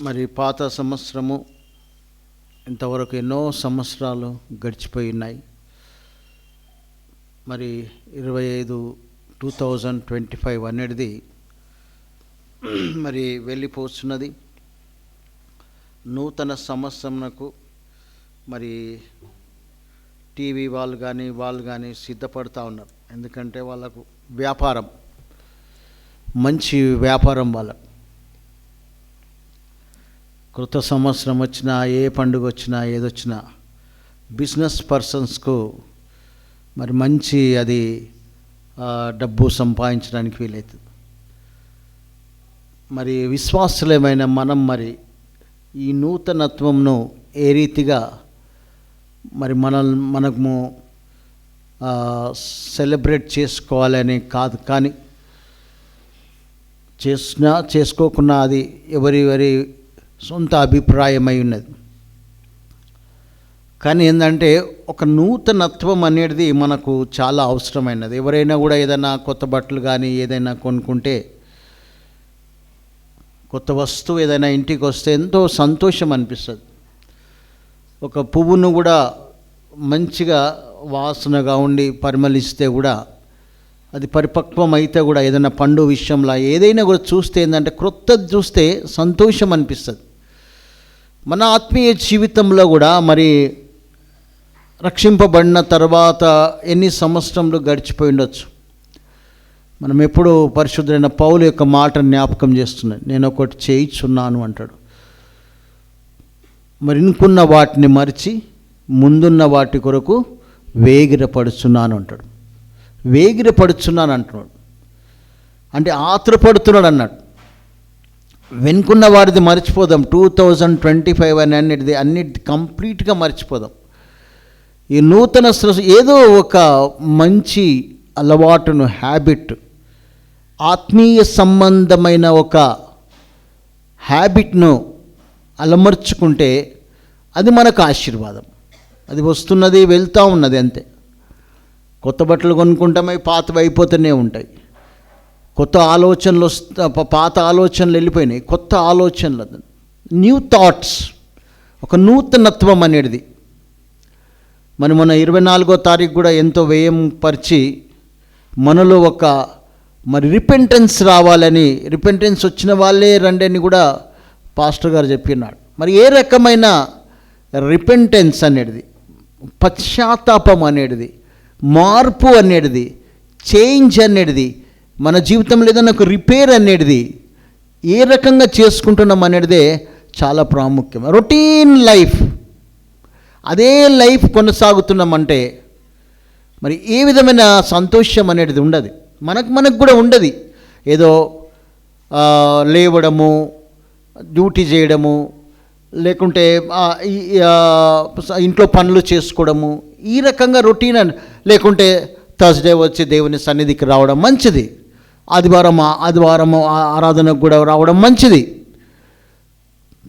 మరి పాత సంవత్సరము ఇంతవరకు ఎన్నో సంవత్సరాలు గడిచిపోయి ఉన్నాయి. మరి 2025 అనేది మరి వెళ్ళిపోతున్నది. నూతన సంవత్సరంకు మరి టీవీ వాళ్ళు కానీ సిద్ధపడుతూ ఉన్నారు. ఎందుకంటే వాళ్ళకు వ్యాపారం, మంచి వ్యాపారం. వాళ్ళకు కొత్త సంవత్సరం వచ్చినా, ఏ పండుగ వచ్చినా, ఏదొచ్చినా బిజినెస్ పర్సన్స్కు మరి మంచి అది డబ్బు సంపాదించడానికి వీలవుతుంది. మరి విశ్వాసులమైన మనం ఈ నూతనత్వంను ఏ రీతిగా మరి మనము సెలబ్రేట్ చేసుకోవాలని కాదు, కానీ చేసుకోకున్నా అది ఎవరి సొంత అభిప్రాయమై ఉన్నది. కానీ ఏంటంటే ఒక నూతనత్వం అనేది మనకు చాలా అవసరమైనది. ఎవరైనా కూడా ఏదైనా కొత్త బట్టలు కానీ ఏదైనా కొనుక్కుంటే, కొత్త వస్తువు ఏదైనా ఇంటికి వస్తే ఎంతో సంతోషం అనిపిస్తుంది. ఒక పువ్వును కూడా మంచిగా వాసనగా ఉండి పరిమళిస్తే కూడా, అది పరిపక్వం అయితే కూడా, ఏదైనా పండు విషయంలో ఏదైనా కూడా చూస్తే ఏంటంటే క్రొత్తది చూస్తే సంతోషం అనిపిస్తుంది. మన ఆత్మీయ జీవితంలో కూడా మరి రక్షింపబడిన తర్వాత ఎన్ని సంవత్సరంలో గడిచిపోయి ఉండొచ్చు. మనం ఎప్పుడు పరిశుద్ధుడైన పౌలు యొక్క మాట జ్ఞాపకం చేస్తున్నాను. నేను ఒకటి చేయిచున్నాను అంటాడు. మరి ఇంకున్న వాటిని మరిచి ముందున్న వాటి కొరకు వేగిరపడుచున్నాను అంటాడు. వేగిరపడుచున్నాను అంటున్నాడు అంటే ఆతురపడుతున్నాడు అన్నాడు. వెనుకున్న వారిది మర్చిపోదాం. 2025 అనేది అన్నిటి కంప్లీట్గా మర్చిపోదాం. ఈ నూతన సృష్టి ఏదో ఒక మంచి అలవాటును, హ్యాబిట్, ఆత్మీయ సంబంధమైన ఒక హ్యాబిట్ను అలమర్చుకుంటే అది మనకు ఆశీర్వాదం. అది వస్తున్నది, వెళ్తూ ఉన్నది అంతే. కొత్త బట్టలు కొనుక్కుంటామై పాతవి అయిపోతూనే ఉంటాయి. కొత్త ఆలోచనలు పాత ఆలోచనలు వెళ్ళిపోయినాయి, కొత్త ఆలోచనలు, న్యూ థాట్స్, ఒక నూతనత్వం అనేది. మన 24వ తారీఖు కూడా ఎంతో వ్యయం పరిచి మనలో ఒక మరి రిపెంటెన్స్ రావాలని, రిపెంటెన్స్ వచ్చిన వాళ్ళే రండి అని కూడా పాస్టర్ గారు చెప్పినాడు. మరి ఏ రకమైన రిపెంటెన్స్ అనేది, పశ్చాత్తాపం అనేది, మార్పు అనేది, చేంజ్ అనేది మన జీవితంలో ఏదైనా ఒక రిపేర్ అనేది ఏ రకంగా చేసుకుంటున్నాం అనేదే చాలా ప్రాముఖ్యం. రొటీన్ లైఫ్, అదే లైఫ్ కొనసాగుతున్నామంటే మరి ఏ విధమైన సంతోషం అనేది ఉండదు. మనకు కూడా ఉండదు. ఏదో లేవడము, డ్యూటీ చేయడము, లేకుంటే ఇంట్లో పనులు చేసుకోవడము, ఈ రకంగా రొటీన్. లేకుంటే థర్స్డే వచ్చి దేవుని సన్నిధికి రావడం మంచిది, ఆదివారం ఆరాధనకు కూడా రావడం మంచిది.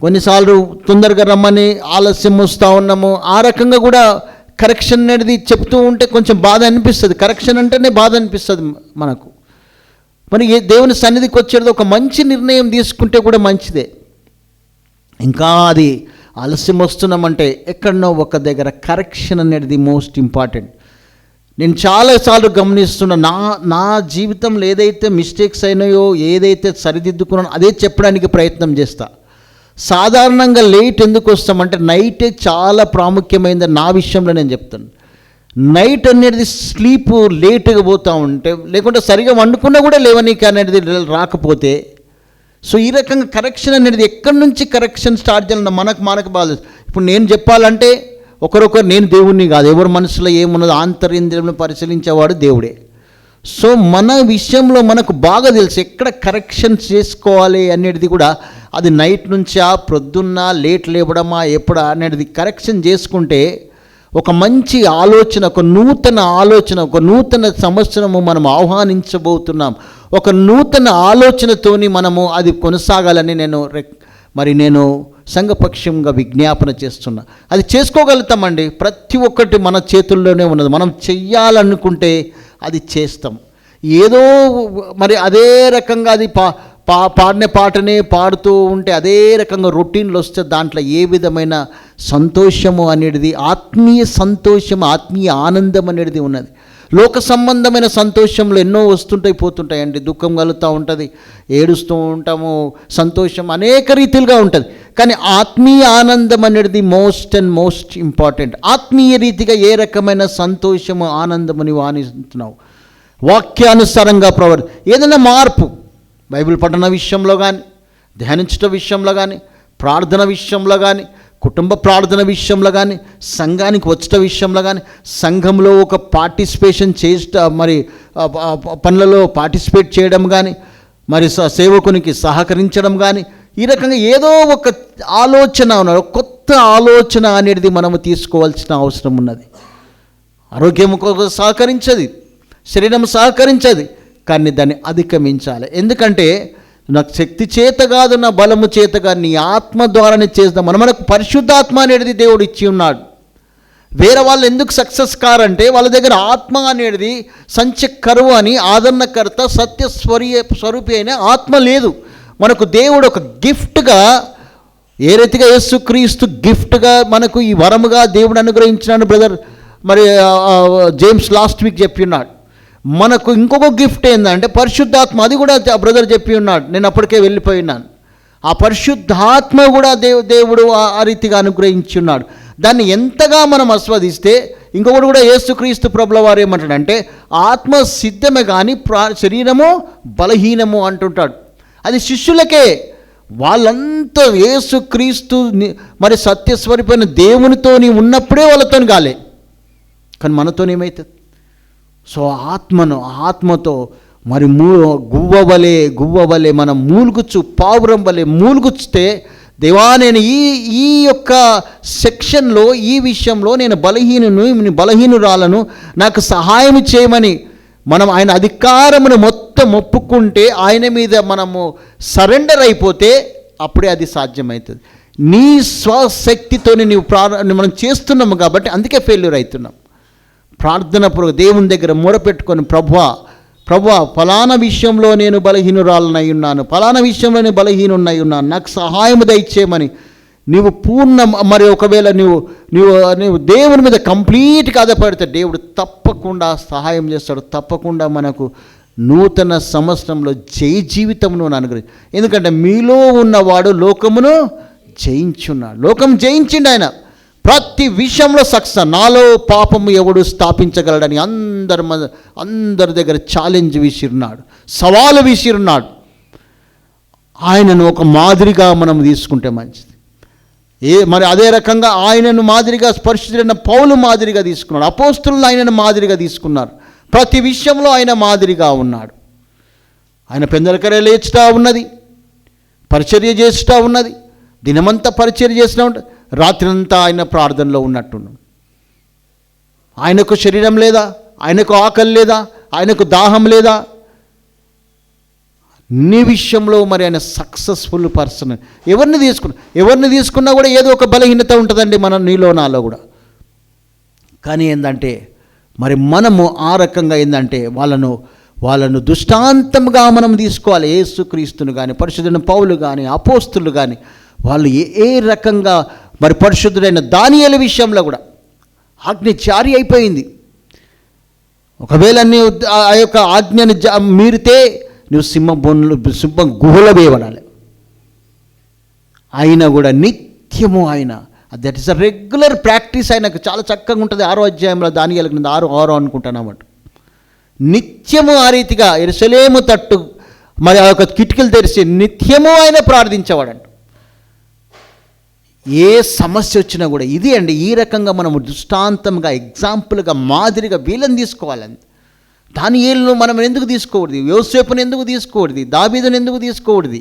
కొన్నిసార్లు తొందరగా రమ్మని ఆలస్యం వస్తూ ఉన్నాము, ఆ రకంగా కూడా కరెక్షన్ అనేది చెప్తూ ఉంటే కొంచెం బాధ అనిపిస్తుంది. కరెక్షన్ అంటేనే బాధ అనిపిస్తుంది మనకు. మరి దేవుని సన్నిధికి వచ్చేది ఒక మంచి నిర్ణయం తీసుకుంటే కూడా మంచిదే. ఇంకా అది ఆలస్యం వస్తున్నామంటే ఎక్కడనో ఒక దగ్గర కరెక్షన్ అనేది మోస్ట్ ఇంపార్టెంట్. నేను చాలాసార్లు గమనిస్తున్నా, నా జీవితంలో ఏదైతే మిస్టేక్స్ అయినాయో, ఏదైతే సరిదిద్దుకున్నానో అదే చెప్పడానికి ప్రయత్నం చేస్తా. సాధారణంగా లేట్ ఎందుకు వస్తామంటే నైటే చాలా ప్రాముఖ్యమైనది నా విషయంలో నేను చెప్తాను. నైట్ అనేది స్లీప్ లేట్గా పోతూ ఉంటే, లేకుంటే సరిగా వండుకున్నా కూడా లేవనీకి అనేది రాకపోతే, సో ఈ రకంగా కరెక్షన్ అనేది ఎక్కడి నుంచి కరెక్షన్ స్టార్ట్ చేయాలన్నా మనకు బాధ. ఇప్పుడు నేను చెప్పాలంటే ఒకరొకరు, నేను దేవుణ్ణి కాదు, ఎవరి మనసులో ఏమున్నదో ఆంతర్యంద్రియంలో పరిశీలించేవాడు దేవుడే. సో మన విషయంలో మనకు బాగా తెలుసు ఎక్కడ కరెక్షన్ చేసుకోవాలి అనేది కూడా. అది నైట్ నుంచా, ప్రొద్దున్న, లేట్ లేవడమా, ఎప్పుడా అనేది కరెక్షన్ చేసుకుంటే ఒక మంచి ఆలోచన, ఒక నూతన ఆలోచన, ఒక నూతన సంవత్సరము మనం ఆహ్వానించబోతున్నాం. ఒక నూతన ఆలోచనతోని మనము అది కొనసాగాలని నేను సంఘపక్షంగా విజ్ఞాపన చేస్తున్నా. అది చేసుకోగలుగుతామండి. ప్రతి ఒక్కటి మన చేతుల్లోనే ఉన్నది. మనం చెయ్యాలనుకుంటే అది చేస్తాం. ఏదో మరి అదే రకంగా అది పాడిన పాటనే పాడుతూ ఉంటే అదే రకంగా రొటీన్లు వస్తే దాంట్లో ఏ విధమైన సంతోషము అనేది, ఆత్మీయ సంతోషం, ఆత్మీయ ఆనందం అనేది ఉన్నది. లోక సంబంధమైన సంతోషంలో ఎన్నో వస్తుంటాయి పోతుంటాయండి. దుఃఖం కలుగుతూ ఉంటుంది, ఏడుస్తూ ఉంటాము, సంతోషం అనేక రీతిలుగా ఉంటుంది. కానీ ఆత్మీయ ఆనందం అనేది మోస్ట్ అండ్ మోస్ట్ ఇంపార్టెంట్. ఆత్మీయ రీతిగా ఏ రకమైన సంతోషము, ఆనందము నీవు ఆనందిస్తున్నావు? వాక్యానుసారంగా ఏదైనా మార్పు, బైబిల్ పఠన విషయంలో కానీ, ధ్యానించడం విషయంలో కానీ, ప్రార్థన విషయంలో కానీ, కుటుంబ ప్రార్థన విషయంలో కానీ, సంఘానికి వచ్చట విషయంలో కానీ, సంఘంలో ఒక పార్టిసిపేషన్ మరి పనులలో పార్టిసిపేట్ చేయడం కానీ, మరి సేవకునికి సహకరించడం కానీ, ఈ రకంగా ఏదో ఒక ఆలోచన, కొత్త ఆలోచన అనేది మనము తీసుకోవాల్సిన అవసరం ఉన్నది. ఆరోగ్యం సహకరించదు, శరీరం సహకరించదు, కానీ దాన్ని అధిగమించాలి. ఎందుకంటే నాకు శక్తి చేత కాదు, నా బలము చేత కాదు, నీ ఆత్మ ద్వారానే చేద్దాం. మనకు పరిశుద్ధాత్మ అనేది దేవుడు ఇచ్చి ఉన్నాడు. వేరే వాళ్ళు ఎందుకు సక్సెస్ కారంటే వాళ్ళ దగ్గర ఆత్మ అనేది సంచకరువు అని, ఆదరణకర్త, సత్య స్వరూపి అయిన ఆత్మ లేదు. మనకు దేవుడు ఒక గిఫ్ట్గా, ఏ రీతిగా యేసుక్రీస్తు గిఫ్ట్గా మనకు ఈ వరముగా దేవుడు అనుగ్రహించినాడు. బ్రదర్ మరి జేమ్స్ లాస్ట్ వీక్ చెప్పి ఉన్నాడు. మనకు ఇంకొక గిఫ్ట్ ఏంటంటే పరిశుద్ధాత్మ. అది కూడా బ్రదర్ చెప్పి ఉన్నాడు, నేను అప్పటికే వెళ్ళిపోయినాను. ఆ పరిశుద్ధాత్మ కూడా దేవుడు ఆ రీతిగా అనుగ్రహించి ఉన్నాడు. దాన్ని ఎంతగా మనం ఆస్వాదిస్తే, ఇంకొకటి కూడా యేసుక్రీస్తు ప్రభుల వారు ఏమంటాడంటే ఆత్మ సిద్ధమే కానీ శరీరము బలహీనము అంటుంటాడు. అది శిష్యులకే. వాళ్ళంతా యేసుక్రీస్తు మరి సత్యస్వరూపైన దేవునితోని ఉన్నప్పుడే వాళ్ళతో కాలే, కానీ మనతోనేమవుతుంది? సో ఆత్మతో మరి గువ్వవలే మనం మూలుగుచ్చు, పావురం వలె మూలుగుచ్చితే, దేవా నేను ఈ యొక్క సెక్షన్లో, ఈ విషయంలో నేను బలహీనురాలను, నాకు సహాయం చేయమని మనం ఆయన అధికారమును మొత్తం ఒప్పుకుంటే, ఆయన మీద మనము సరెండర్ అయిపోతే అప్పుడే అది సాధ్యమవుతుంది. నీ స్వశక్తితోని మనం చేస్తున్నాము కాబట్టి అందుకే ఫెయిల్యూర్ అవుతున్నాం. ప్రార్థన దేవుని దగ్గర మొరపెట్టుకొని, ప్రభువా ఫలానా విషయంలో నేను బలహీనురాలనై ఉన్నాను, ఫలానా విషయంలో నేను బలహీనున్నై ఉన్నాను, నాకు సహాయం దయచేయమని నీవు పూర్ణ మరి ఒకవేళ నీవు దేవుని మీద కంప్లీట్గా ఆధారపడితే దేవుడు తప్పకుండా సహాయం చేస్తాడు. తప్పకుండా మనకు నూతన సంవత్సరంలో జీవితమును అనుగ్రహించి. ఎందుకంటే మీలో ఉన్నవాడు లోకమును జయించున్నాడు. లోకం జయించిండు ఆయన ప్రతి విషయంలో సక్సెస్. నాలో పాపము ఎవడు స్థాపించగలడని అందరి దగ్గర ఛాలెంజ్ విసిరినాడు, సవాలు విసిరినాడు. ఆయనను ఒక మాదిరిగా మనం తీసుకుంటే మంచిది. మరి అదే రకంగా ఆయనను మాదిరిగా పరిశుద్ధుడైన పౌలు మాదిరిగా తీసుకున్నాడు. అపోస్తులు ఆయనను మాదిరిగా తీసుకున్నారు. ప్రతి విషయంలో ఆయన మాదిరిగా ఉన్నాడు. ఆయన పెందలకరే లేచుతా ఉన్నది, పరిచర్య చేస్తూ ఉన్నది, దినమంతా పరిచర్య చేస్తూ ఉంటుంది, రాత్రంతా ఆయన ప్రార్థనలో ఉన్నట్టున్నాడు. ఆయనకు శరీరం లేదా? ఆయనకు ఆకలి లేదా? ఆయనకు దాహం లేదా? నీ విషయంలో మరి ఆయన సక్సెస్ఫుల్ పర్సన్. ఎవరిని తీసుకున్నా కూడా ఏదో ఒక బలహీనత ఉంటుందండి నీలో నాలో కూడా. కానీ ఏంటంటే మరి మనము ఆ రకంగా ఏంటంటే వాళ్ళను దృష్టాంతంగా మనం తీసుకోవాలి. యేసుక్రీస్తును కానీ, పరిశుద్ధుడైన పౌలు కానీ, అపోస్తులు కానీ, వాళ్ళు ఏ రకంగా మరి పరిశుద్ధుడైన దానియేలు విషయంలో కూడా ఆజ్ఞ జారీ అయిపోయింది. ఒకవేళ నీవు ఆ యొక్క ఆజ్ఞని మీరితే నువ్వు సింహం గుహలో వేయబడాలి. అయినా కూడా నిత్యము ఆయన, that is a regular practice. ఆయనకు చాలా చక్కగా ఉంటుంది. 6వ అధ్యాయంలో దానియేలు 6 అనుకుంటున్నామంట. నిత్యము ఆ రీతిగా యెరూషలేము తట్టు మరి ఆ యొక్క కిటికీలు తెరిచి నిత్యము ఆయన ప్రార్థించేవాడంట. ఏ సమస్య వచ్చినా కూడా ఇది అండి, ఈ రకంగా మనము దృష్టాంతంగా, ఎగ్జాంపుల్గా, మాదిరిగా వీళ్ళని తీసుకోవాలని. దానియేలును మనం ఎందుకు తీసుకోకూడదు? యోసేపుని ఎందుకు తీసుకోకూడదు? దావీదుని ఎందుకు తీసుకోకూడదు?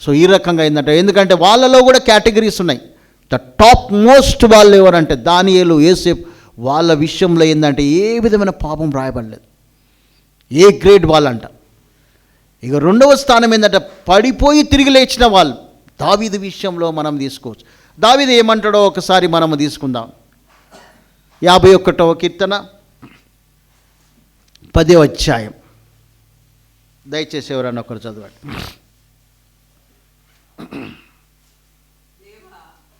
సో ఈ రకంగా ఏంటంటే, ఎందుకంటే వాళ్ళలో కూడా కేటగిరీస్ ఉన్నాయి. ద టాప్ మోస్ట్ వాళ్ళు ఎవరంటే దానియేలు, యోసేపు. వాళ్ళ విషయంలో ఏంటంటే ఏ విధమైన పాపం రాయబడలేదు. A grade వాళ్ళంట. ఇక 2వ స్థానం ఏంటంటే పడిపోయి తిరిగి లేచిన వాళ్ళు. దావీదు విషయంలో మనం తీసుకోవచ్చు. దావీదు ఏమంటాడో ఒకసారి మనము తీసుకుందాం. 51వ కీర్తన 10వ అధ్యాయం. దయచేసి ఎవరన్నా ఒకరు చదవండి.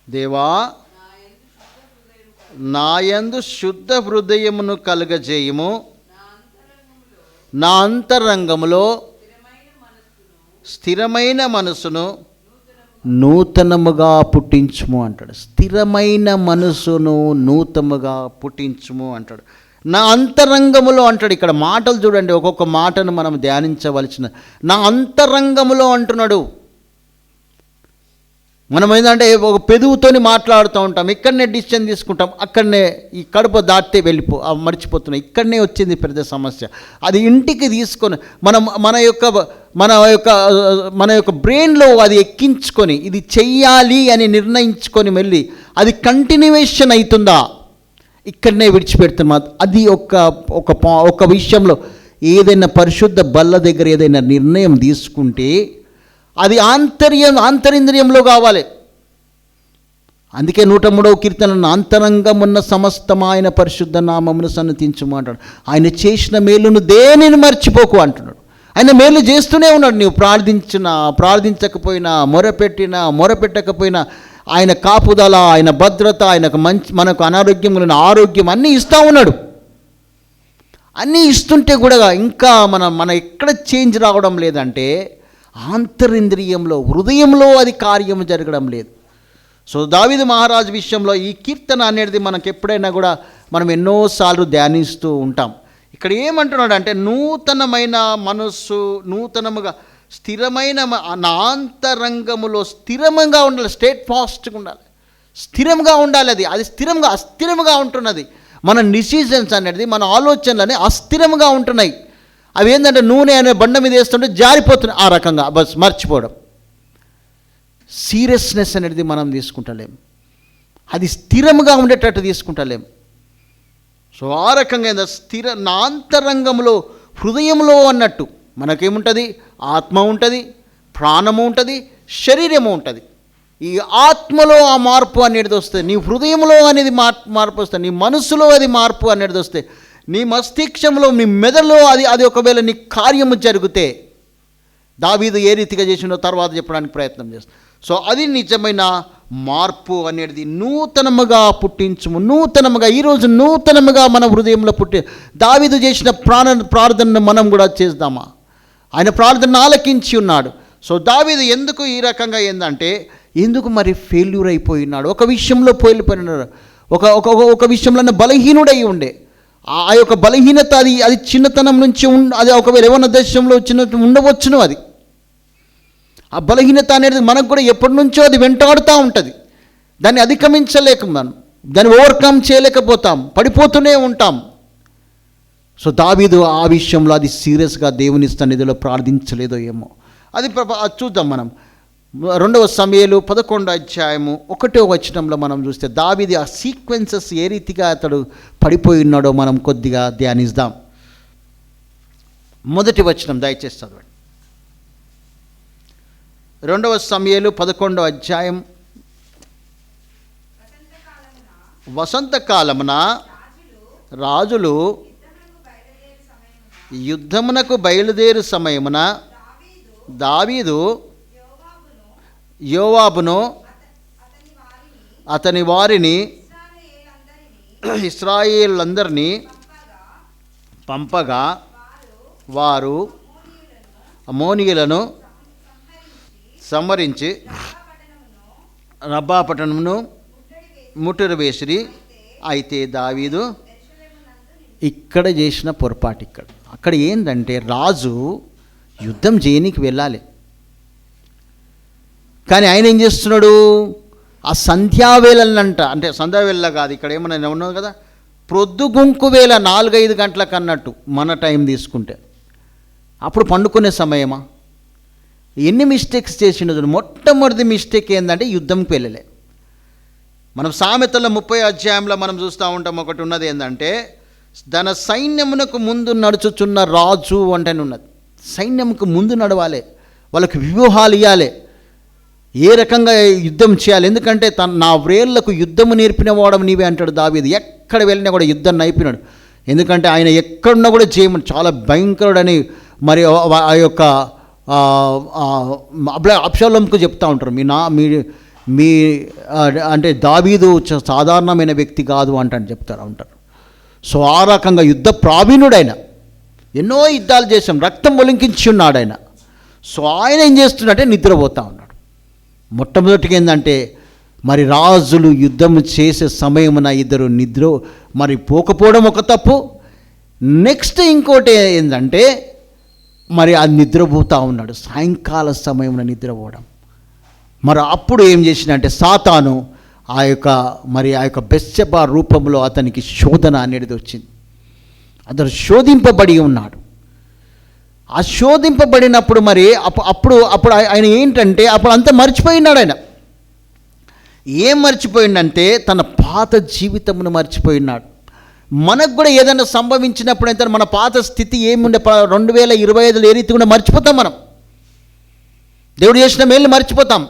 దేవా నాయందు శుద్ధ హృదయమును కలుగజేయుము, నా అంతరంగములో స్థిరమైన మనసును నూతనముగా పుట్టించుము అంటాడు. స్థిరమైన మనసును నూతనముగా పుట్టించుము అంటాడు. నా అంతరంగములో అంటాడు. ఇక్కడ మాటలు చూడండి, ఒక్కొక్క మాటను మనం ధ్యానించవలసిన. నా అంతరంగములో అంటున్నాడు. మనం ఏంటంటే ఒక పెదవుతోని మాట్లాడుతూ ఉంటాం, ఇక్కడనే డిసిషన్ తీసుకుంటాం, అక్కడనే ఈ కడుపు దాటితే మర్చిపోతున్నాం. ఇక్కడనే వచ్చింది పెద్ద సమస్య. అది ఇంటికి తీసుకొని మన యొక్క బ్రెయిన్లో అది ఎక్కించుకొని ఇది చెయ్యాలి అని నిర్ణయించుకొని వెళ్ళి అది కంటిన్యూవేషన్ అవుతుందా, ఇక్కడనే విడిచిపెడుతున్నాం. అది ఒక విషయంలో ఏదైనా పరిశుద్ధ బల్ల దగ్గర ఏదైనా నిర్ణయం తీసుకుంటే అది ఆంతరింద్రియంలో కావాలి. అందుకే 103వ కీర్తన, అంతరంగమున్న సమస్తమైన పరిశుద్ధ నామమును సన్నతించుము అంటాడు. ఆయన చేసిన మేలును దేనిని మర్చిపోకు అంటున్నాడు. ఆయన మేలు చేస్తూనే ఉన్నాడు. నీవు ప్రార్థించకపోయినా, మొరపెట్టకపోయినా ఆయన కాపుదల, ఆయన భద్రత, మనకు అనారోగ్యం ఆరోగ్యం అన్నీ ఇస్తూ ఉన్నాడు. అన్నీ ఇస్తుంటే కూడా ఇంకా మన ఎక్కడ చేంజ్ రావడం లేదంటే ఆంతరింద్రియంలో, హృదయంలో అది కార్యము జరగడం లేదు. సో దావీదు మహారాజు విషయంలో ఈ కీర్తన అనేది మనకు ఎప్పుడైనా కూడా మనం ఎన్నోసార్లు ధ్యానిస్తూ ఉంటాం. ఇక్కడ ఏమంటున్నాడు అంటే నూతనమైన మనస్సు, నూతనముగా స్థిరమైన నా అంతరంగములో స్థిరంగా ఉండాలి. స్టేట్ ఫాస్ట్గా ఉండాలి, స్థిరంగా ఉండాలి. అది అస్థిరంగా ఉంటున్నది. మన డిసిజన్స్ అనేది, మన ఆలోచనలు అస్థిరంగా ఉంటున్నాయి. అవి ఏంటంటే నూనె అనే బండ మీద వేస్తుంటే జారిపోతున్నాయి. ఆ రకంగా మర్చిపోవడం. సీరియస్నెస్ అనేది మనం తీసుకుంటలేం, అది స్థిరంగా ఉండేటట్టు తీసుకుంటలేం. సో ఆ రకంగా నా అంతరంగంలో, హృదయంలో అన్నట్టు మనకేముంటుంది? ఆత్మ ఉంటుంది, ప్రాణము ఉంటుంది, శరీరము ఉంటుంది. ఈ ఆత్మలో ఆ మార్పు అనేది వస్తుంది, నీ హృదయంలో అనేది మార్పు వస్తుంది, నీ మనసులో అది మార్పు అనేది వస్తే, నీ మస్తిష్కంలో, నీ మెదడులో అది ఒకవేళ నీ కార్యము జరిగితే, దావీదు ఏ రీతిగా చేసిండో తర్వాత చెప్పడానికి ప్రయత్నం చేస్తాను. సో అది నిజమైన మార్పు అనేది. నూతనముగా పుట్టించుము, నూతనముగా ఈరోజు నూతనముగా మన హృదయంలో దావీదు చేసిన ప్రార్థనను మనం కూడా చేద్దామా? ఆయన ప్రార్థన ఆలకించి ఉన్నాడు. సో దావీదు ఎందుకు ఈ రకంగా ఏందంటే, ఎందుకు మరి ఫెయిల్యూర్ అయిపోయినాడు? ఒక విషయంలో పోయినాడు, ఒక విషయంలో బలహీనుడై ఉండే. ఆ యొక్క బలహీనత అది చిన్నతనం నుంచి అది ఒకవేళ యవ్వన దశలో ఉండవచ్చును. అది ఆ బలహీనత అనేది మనకు కూడా ఎప్పటి నుంచో అది వెంటాడుతూ ఉంటుంది. దాన్ని అధిగమించలేక దాన్ని ఓవర్కమ్ చేయలేకపోతాం, పడిపోతూనే ఉంటాం. సో దావీదు ఆ విషయంలో అది సీరియస్గా దేవుని సన్నిధిలో ప్రార్థించలేదో ఏమో. అది చూద్దాం మనం. 2వ సమూయేలు 11వ అధ్యాయము 1వ వచనంలో మనం చూస్తే దావీదు ఆ సీక్వెన్సెస్ ఏ రీతిగా అతడు పడిపోయి ఉన్నాడో మనం కొద్దిగా ధ్యానిద్దాం. 1వ వచనం దయచేసి చదవండి. 2వ సమూయేలు 11వ అధ్యాయం. వసంతకాలమున రాజులు యుద్ధమునకు బయలుదేరు సమయమున దావీదు యోవాబును అతని వారిని ఇశ్రాయేలులందరినీ పంపగా వారు అమోనీయులను సంహరించి రబ్బా పట్టణమును ముట్టడి వేసిరి. అయితే దావీదు ఇక్కడ చేసిన పొరపాటు అక్కడ ఏంటంటే రాజు యుద్ధం చేయనీకి వెళ్ళాలి, కానీ ఆయన ఏం చేస్తున్నాడు? ఆ సంధ్యావేళలంట, అంటే సంధ్యావేళ కాదు, ఇక్కడ ఏమన్నా ఉన్నావు కదా, ప్రొద్దుగుంకు వేళ 4-5 గంటలకు అన్నట్టు మన టైం తీసుకుంటే అప్పుడు పండుకునే సమయమా? ఎన్ని మిస్టేక్స్ చేసినది. మొట్టమొదటి మిస్టేక్ ఏంటంటే యుద్ధంకి వెళ్ళలే. మనం సామెతల 30వ అధ్యాయంలో మనం చూస్తూ ఉంటాం. ఒకటి ఉన్నది ఏంటంటే తన సైన్యమునకు ముందు నడుచుచున్న రాజు అంటేనే ఉన్నది. సైన్యంకు ముందు నడవాలి, వాళ్ళకి వ్యూహాలు ఇవ్వాలి, ఏ రకంగా యుద్ధం చేయాలి. ఎందుకంటే నా వ్రేళ్లకు యుద్ధము నేర్పిన వాడము నీవే అంటాడు దావీదు. ఎక్కడ వెళ్ళినా కూడా యుద్ధం నైపినాడు. ఎందుకంటే ఆయన ఎక్కడున్నా కూడా చేయమని చాలా భయంకరుడని మరి ఆ యొక్క అబ్షాలోముకు చెప్తా ఉంటారు, మీ అంటే దావీదు సాధారణమైన వ్యక్తి కాదు అంటని చెప్తారు ఉంటారు. సో ఆ రకంగా యుద్ధ ప్రావీణుడైన, ఎన్నో యుద్ధాలు చేసాం, రక్తం ఒలింకించి ఉన్నాడు ఆయన. సో ఆయన ఏం చేస్తున్నాడంటే నిద్రపోతూ ఉన్నాడు. మొట్టమొదటిగా ఏంటంటే మరి రాజులు యుద్ధం చేసే సమయమున ఇద్దరు నిద్ర మరి పోకపోవడం ఒక తప్పు. నెక్స్ట్ ఇంకోటి ఏంటంటే మరి అది నిద్రపోతూ ఉన్నాడు, సాయంకాల సమయమున నిద్రపోవడం. మరి అప్పుడు ఏం చేసినంటే సాతాను ఆ యొక్క బెత్షెబా రూపంలో అతనికి శోధన అనేది వచ్చింది. అతను శోధింపబడి ఉన్నాడు. ఆ శోధింపబడినప్పుడు మరి అప్పుడు ఆయన ఏంటంటే అప్పుడు అంతా మర్చిపోయినాడు. ఆయన ఏం మర్చిపోయిందంటే తన పాత జీవితమును మర్చిపోయినాడు. మనకు కూడా ఏదైనా సంభవించినప్పుడు అయితే మన పాత స్థితి ఏముండే 2025 ఏ రీతి కూడా మర్చిపోతాం. మనం దేవుడు చేసిన మేలు మర్చిపోతాం.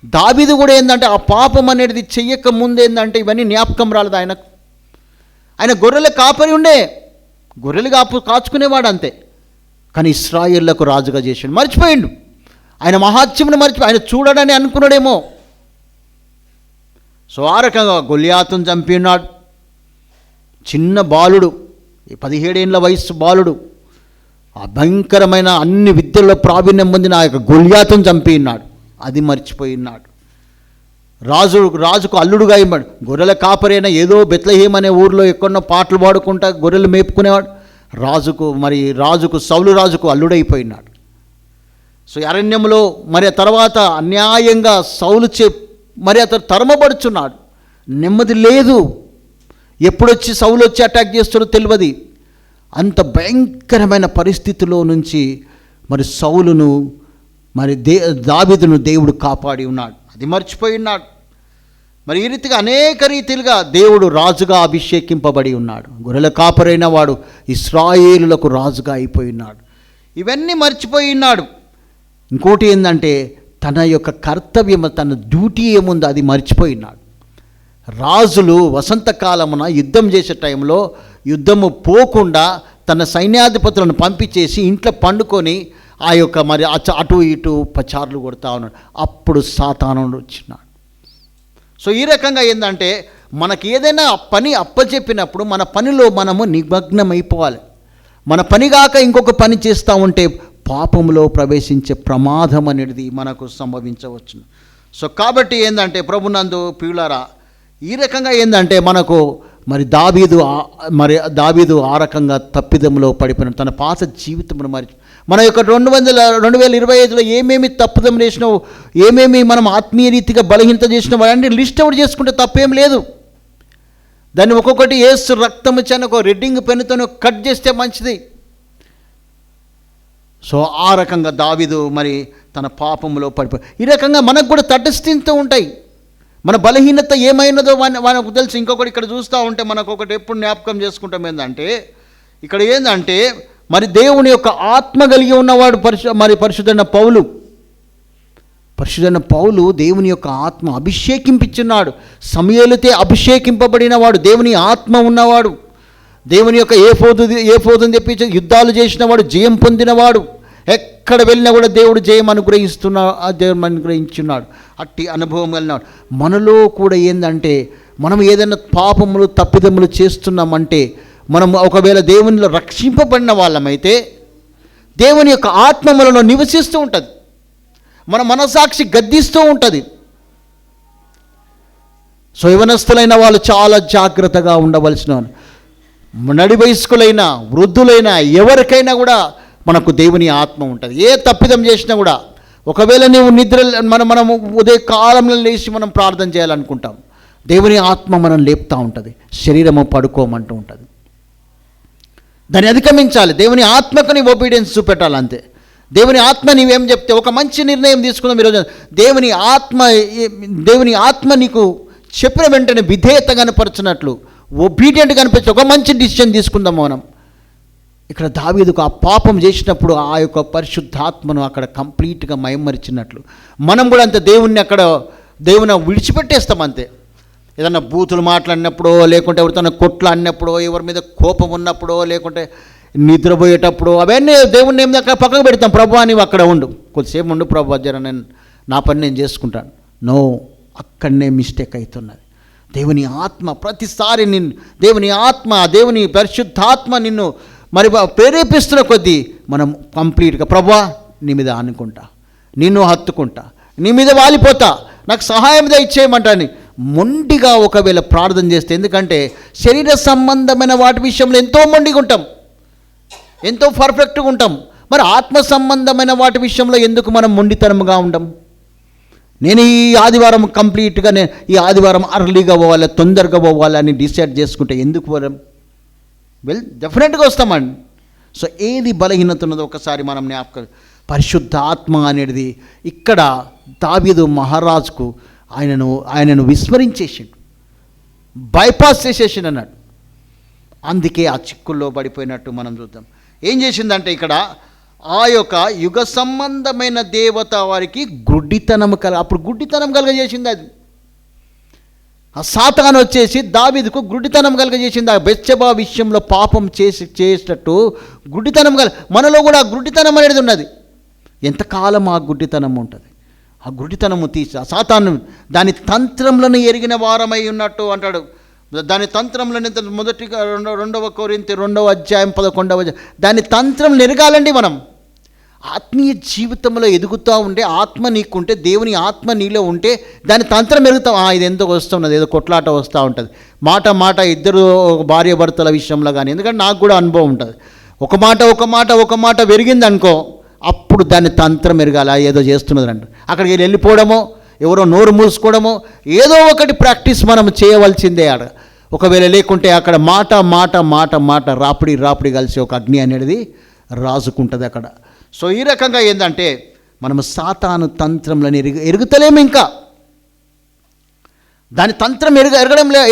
దావీదు కూడా ఏంటంటే ఆ పాపం అనేది చెయ్యక ముందు ఏంటంటే ఇవన్నీ జ్ఞాపకం రాలేదు ఆయనకు. ఆయన గొర్రెల కాపరి ఉండే, గొర్రెలు కాచుకునేవాడు అంతే. కానీ ఇశ్రాయేళ్లకు రాజుగా చేసాడు, మర్చిపోయిండు. ఆయన మహాత్మ్యమును ఆయన చూడడని అనుకున్నాడేమో. సో ఆ రకంగా గొల్యాతును చంపినాడు. చిన్న బాలుడు, 17 ఏళ్ల వయస్సు బాలుడు, ఆ భయంకరమైన అన్ని విద్యల్లో ప్రావీణ్యం పొందిన ఆ యొక్క గొల్యాతును చంపినాడు. అది మర్చిపోయినాడు. రాజుకు అల్లుడుగా ఇవ్వడు. గొర్రెల కాపరైన ఏదో బెత్లెహేమ్ అనే ఊరిలో ఎక్కడో పాటలు పాడుకుంటా గొర్రెలు మేపుకునేవాడు. రాజుకు సౌలు రాజుకు అల్లుడైపోయినాడు. సో అరణ్యంలో మరి తర్వాత అన్యాయంగా సౌలు మరి అతను తరమబడుచున్నాడు. నెమ్మది లేదు. ఎప్పుడొచ్చి సౌలు వచ్చి అటాక్ చేస్తాడో తెలియదు. అంత భయంకరమైన పరిస్థితిలో నుంచి మరి సౌలును మరి దావీదును దేవుడు కాపాడి ఉన్నాడు. అది మర్చిపోయి ఉన్నాడు. మరి ఈ రీతిగా అనేక రీతిలుగా దేవుడు రాజుగా అభిషేకింపబడి ఉన్నాడు. గొర్రెల కాపరైన వాడు ఇశ్రాయేలులకు రాజుగా అయిపోయి ఉన్నాడు. ఇవన్నీ మర్చిపోయి ఉన్నాడు. ఇంకోటి ఏంటంటే తన యొక్క కర్తవ్యం, తన డ్యూటీ ఏముందో అది మర్చిపోయినాడు. రాజులు వసంతకాలమున యుద్ధం చేసే టైంలో యుద్ధము పోకుండా తన సైన్యాధిపతులను పంపించేసి ఇంట్లో పండుకొని ఆ యొక్క మరి అటు ఇటు పచార్లు కొడతా ఉన్నాడు. అప్పుడు సాతాను వచ్చినాడు. సో ఈ రకంగా ఏంటంటే మనకి ఏదైనా పని అప్పచెప్పినప్పుడు మన పనిలో మనము నిమగ్నమైపోవాలి. మన పని కాక ఇంకొక పని చేస్తూ ఉంటే పాపంలో ప్రవేశించే ప్రమాదం అనేది మనకు సంభవించవచ్చును. సో కాబట్టి ఏంటంటే ప్రభునందు ప్రియులారా, ఈ రకంగా ఏంటంటే మనకు మరి దావీదు ఆ రకంగా తప్పిదంలో పడిపోయిన తన పాత జీవితమును మన యొక్క 2025లో ఏమేమి తప్పుదం చేసినావు, ఏమేమి మనం ఆత్మీయ రీతిగా బలహీనత చేసినావు అన్నీ లిస్ట్ అవుట్ చేసుకుంటే తప్పేం లేదు. దాన్ని ఒక్కొక్కటి యేసు రక్తము చని ఒక రెడ్డింగ్ పెన్నుతో కట్ చేస్తే మంచిది. సో ఆ రకంగా దావీదు మరి తన పాపంలో పడిపోయి ఈ రకంగా మనకు కూడా తటస్థిస్తూ ఉంటాయి. మన బలహీనత ఏమైనదో మనకు తెలుసు. ఇంకొకటి ఇక్కడ చూస్తూ ఉంటే మనకు ఒకటి ఎప్పుడు జ్ఞాపకం చేసుకుంటాం ఏంటంటే ఇక్కడ ఏంటంటే మరి దేవుని యొక్క ఆత్మ కలిగి ఉన్నవాడు పరిశుద్ధైన పౌలు దేవుని యొక్క ఆత్మ అభిషేకింపించున్నాడు. సమూయేలుతో అభిషేకింపబడిన వాడు, దేవుని ఆత్మ ఉన్నవాడు, దేవుని యొక్క ఏఫోదుని తెప్పించి యుద్ధాలు చేసినవాడు, జయం పొందినవాడు, ఎక్కడ వెళ్ళినా కూడా దేవుడు జయం అనుగ్రహించున్నాడు. అట్టి అనుభవం కలిగినాడు. మనలో కూడా ఏంటంటే మనం ఏదైనా పాపములు తప్పిదములు చేస్తున్నామంటే మనం ఒకవేళ దేవునిలో రక్షింపబడిన వాళ్ళమైతే దేవుని యొక్క ఆత్మ మనలో నివసిస్తూ ఉంటుంది. మన మనసాక్షి గద్దిస్తూ ఉంటుంది. సో యవనస్తులైన వాళ్ళు చాలా జాగ్రత్తగా ఉండవలసిన, నడి వయస్కులైన వృద్ధులైన ఎవరికైనా కూడా మనకు దేవుని ఆత్మ ఉంటుంది. ఏ తప్పిదం చేసినా కూడా ఒకవేళ నువ్వు మనము ఉదయకాలంలో లేచి మనం ప్రార్థన చేయాలనుకుంటాం, దేవుని ఆత్మ మనం లేపుతూ ఉంటుంది, శరీరము పడుకోమంటూ ఉంటుంది. దాన్ని అధిగమించాలి. దేవుని ఆత్మకు నీ ఒబీడియన్స్ చూపెట్టాలి అంతే. దేవుని ఆత్మ నీవేం చెప్తే ఒక మంచి నిర్ణయం తీసుకుందాం ఈరోజు. దేవుని ఆత్మ నీకు చెప్పిన వెంటనే విధేయత కనపరచినట్లు, ఒబీడియంట్ కనిపించి ఒక మంచి డిసిషన్ తీసుకుందాం మనం. ఇక్కడ దావీదుకు ఆ పాపం చేసినప్పుడు ఆ యొక్క పరిశుద్ధాత్మను అక్కడ కంప్లీట్గా మయమరిచినట్లు మనం కూడా అంతే దేవుని విడిచిపెట్టేస్తాం అంతే. ఏదన్నా బూతులు మాట్లాడినప్పుడో, లేకుంటే ఎవరితో కొట్లాడినప్పుడో, ఎవరి మీద కోపం ఉన్నప్పుడో, లేకుంటే నిద్రపోయేటప్పుడు అవన్నీ దేవుణ్ణి ఏం అక్కడ పక్కకు పెడతాం. ప్రభు నీవు అక్కడ ఉండు, కొద్దిసేపు ఉండు ప్రభు, జర నేను నా పని నేను చేసుకుంటాను. నో, అక్కడనే మిస్టేక్ అవుతున్నది. దేవుని ఆత్మ ప్రతిసారి దేవుని ఆత్మ, దేవుని పరిశుద్ధాత్మ నిన్ను మరి ప్రేరేపిస్తున్న కొద్దీ మనం కంప్లీట్గా ప్రభువా నీ మీద ఆనుకుంటా, నిన్ను హత్తుకుంటా, నీ మీద వాలిపోతా, నాకు సహాయం దయచేయమంటాని మొండిగా ఒకవేళ ప్రార్థన చేస్తే, ఎందుకంటే శరీర సంబంధమైన వాటి విషయంలో ఎంతో మొండిగా ఉంటాం, ఎంతో పర్ఫెక్ట్గా ఉంటాం. మరి ఆత్మ సంబంధమైన వాటి విషయంలో ఎందుకు మనం మొండితనంగా ఉంటాం? నేను ఈ ఆదివారం కంప్లీట్గా ఈ ఆదివారం అర్లీగా పోవాలి, తొందరగా పోవాలి అని డిసైడ్ చేసుకుంటే ఎందుకు పోలేం? డెఫినెట్గా వస్తామండి. సో ఏది బలహీనత ఉన్నదో ఒకసారి మనం జ్ఞాపకం. పరిశుద్ధ ఆత్మ అనేది ఇక్కడ దావీదు మహారాజుకు ఆయనను విస్మరించేసిండు, బైపాస్ చేసేసిండు అన్నాడు. అందుకే ఆ చిక్కుల్లో పడిపోయినట్టు మనం చూద్దాం. ఏం చేసిందంటే ఇక్కడ ఆ యొక్క యుగ సంబంధమైన దేవత వారికి గుడ్డితనం అప్పుడు గుడ్డితనం కలగజేసింది. అది ఆ సాతాను వచ్చేసి దావీదుకు గుడ్డితనం కలగజేసింది. ఆ బెత్షెబా విషయంలో పాపం చేసేటట్టు గుడ్డితనం మనలో కూడా గుడ్డితనం అనేది ఉన్నది. ఎంతకాలం ఆ గుడ్డితనం ఉంటుంది? ఆ గుడ్డితనము తీసి ఆ సాతాను దాని తంత్రములను ఎరిగిన వారమై ఉన్నట్టు అంటాడు. దాని తంత్రంలోని మొదటిగా 2 కొరింథీ 2:11 దాని తంత్రం ఎరగాలండి. మనం ఆత్మీయ జీవితంలో ఎదుగుతూ ఉంటే, ఆత్మ నీకుంటే, దేవుని ఆత్మ నీలో ఉంటే దాని తంత్రం ఎరుగుతాం. ఇది ఎందుకు వస్తున్నది, ఏదో కొట్లాట వస్తూ ఉంటుంది, మాట ఇద్దరు భార్య భర్తల విషయంలో కానీ. ఎందుకంటే నాకు కూడా అనుభవం ఉంటుంది. ఒక మాట పెరిగింది అనుకో, అప్పుడు దాన్ని తంత్రం ఎరగాలి. ఏదో చేస్తున్నది అంట, అక్కడికి వెళ్ళిపోవడమో, ఎవరో నోరు మూసుకోవడమో, ఏదో ఒకటి ప్రాక్టీస్ మనం చేయవలసిందే. ఆడ ఒకవేళ లేకుంటే అక్కడ మాట రాపిడి కలిసి ఒక అగ్ని అనేది రాజుకుంటుంది అక్కడ. సో ఈ రకంగా ఏంటంటే మనము సాతాను తంత్రంలను ఎరుగుతలేము. ఇంకా దాని తంత్రం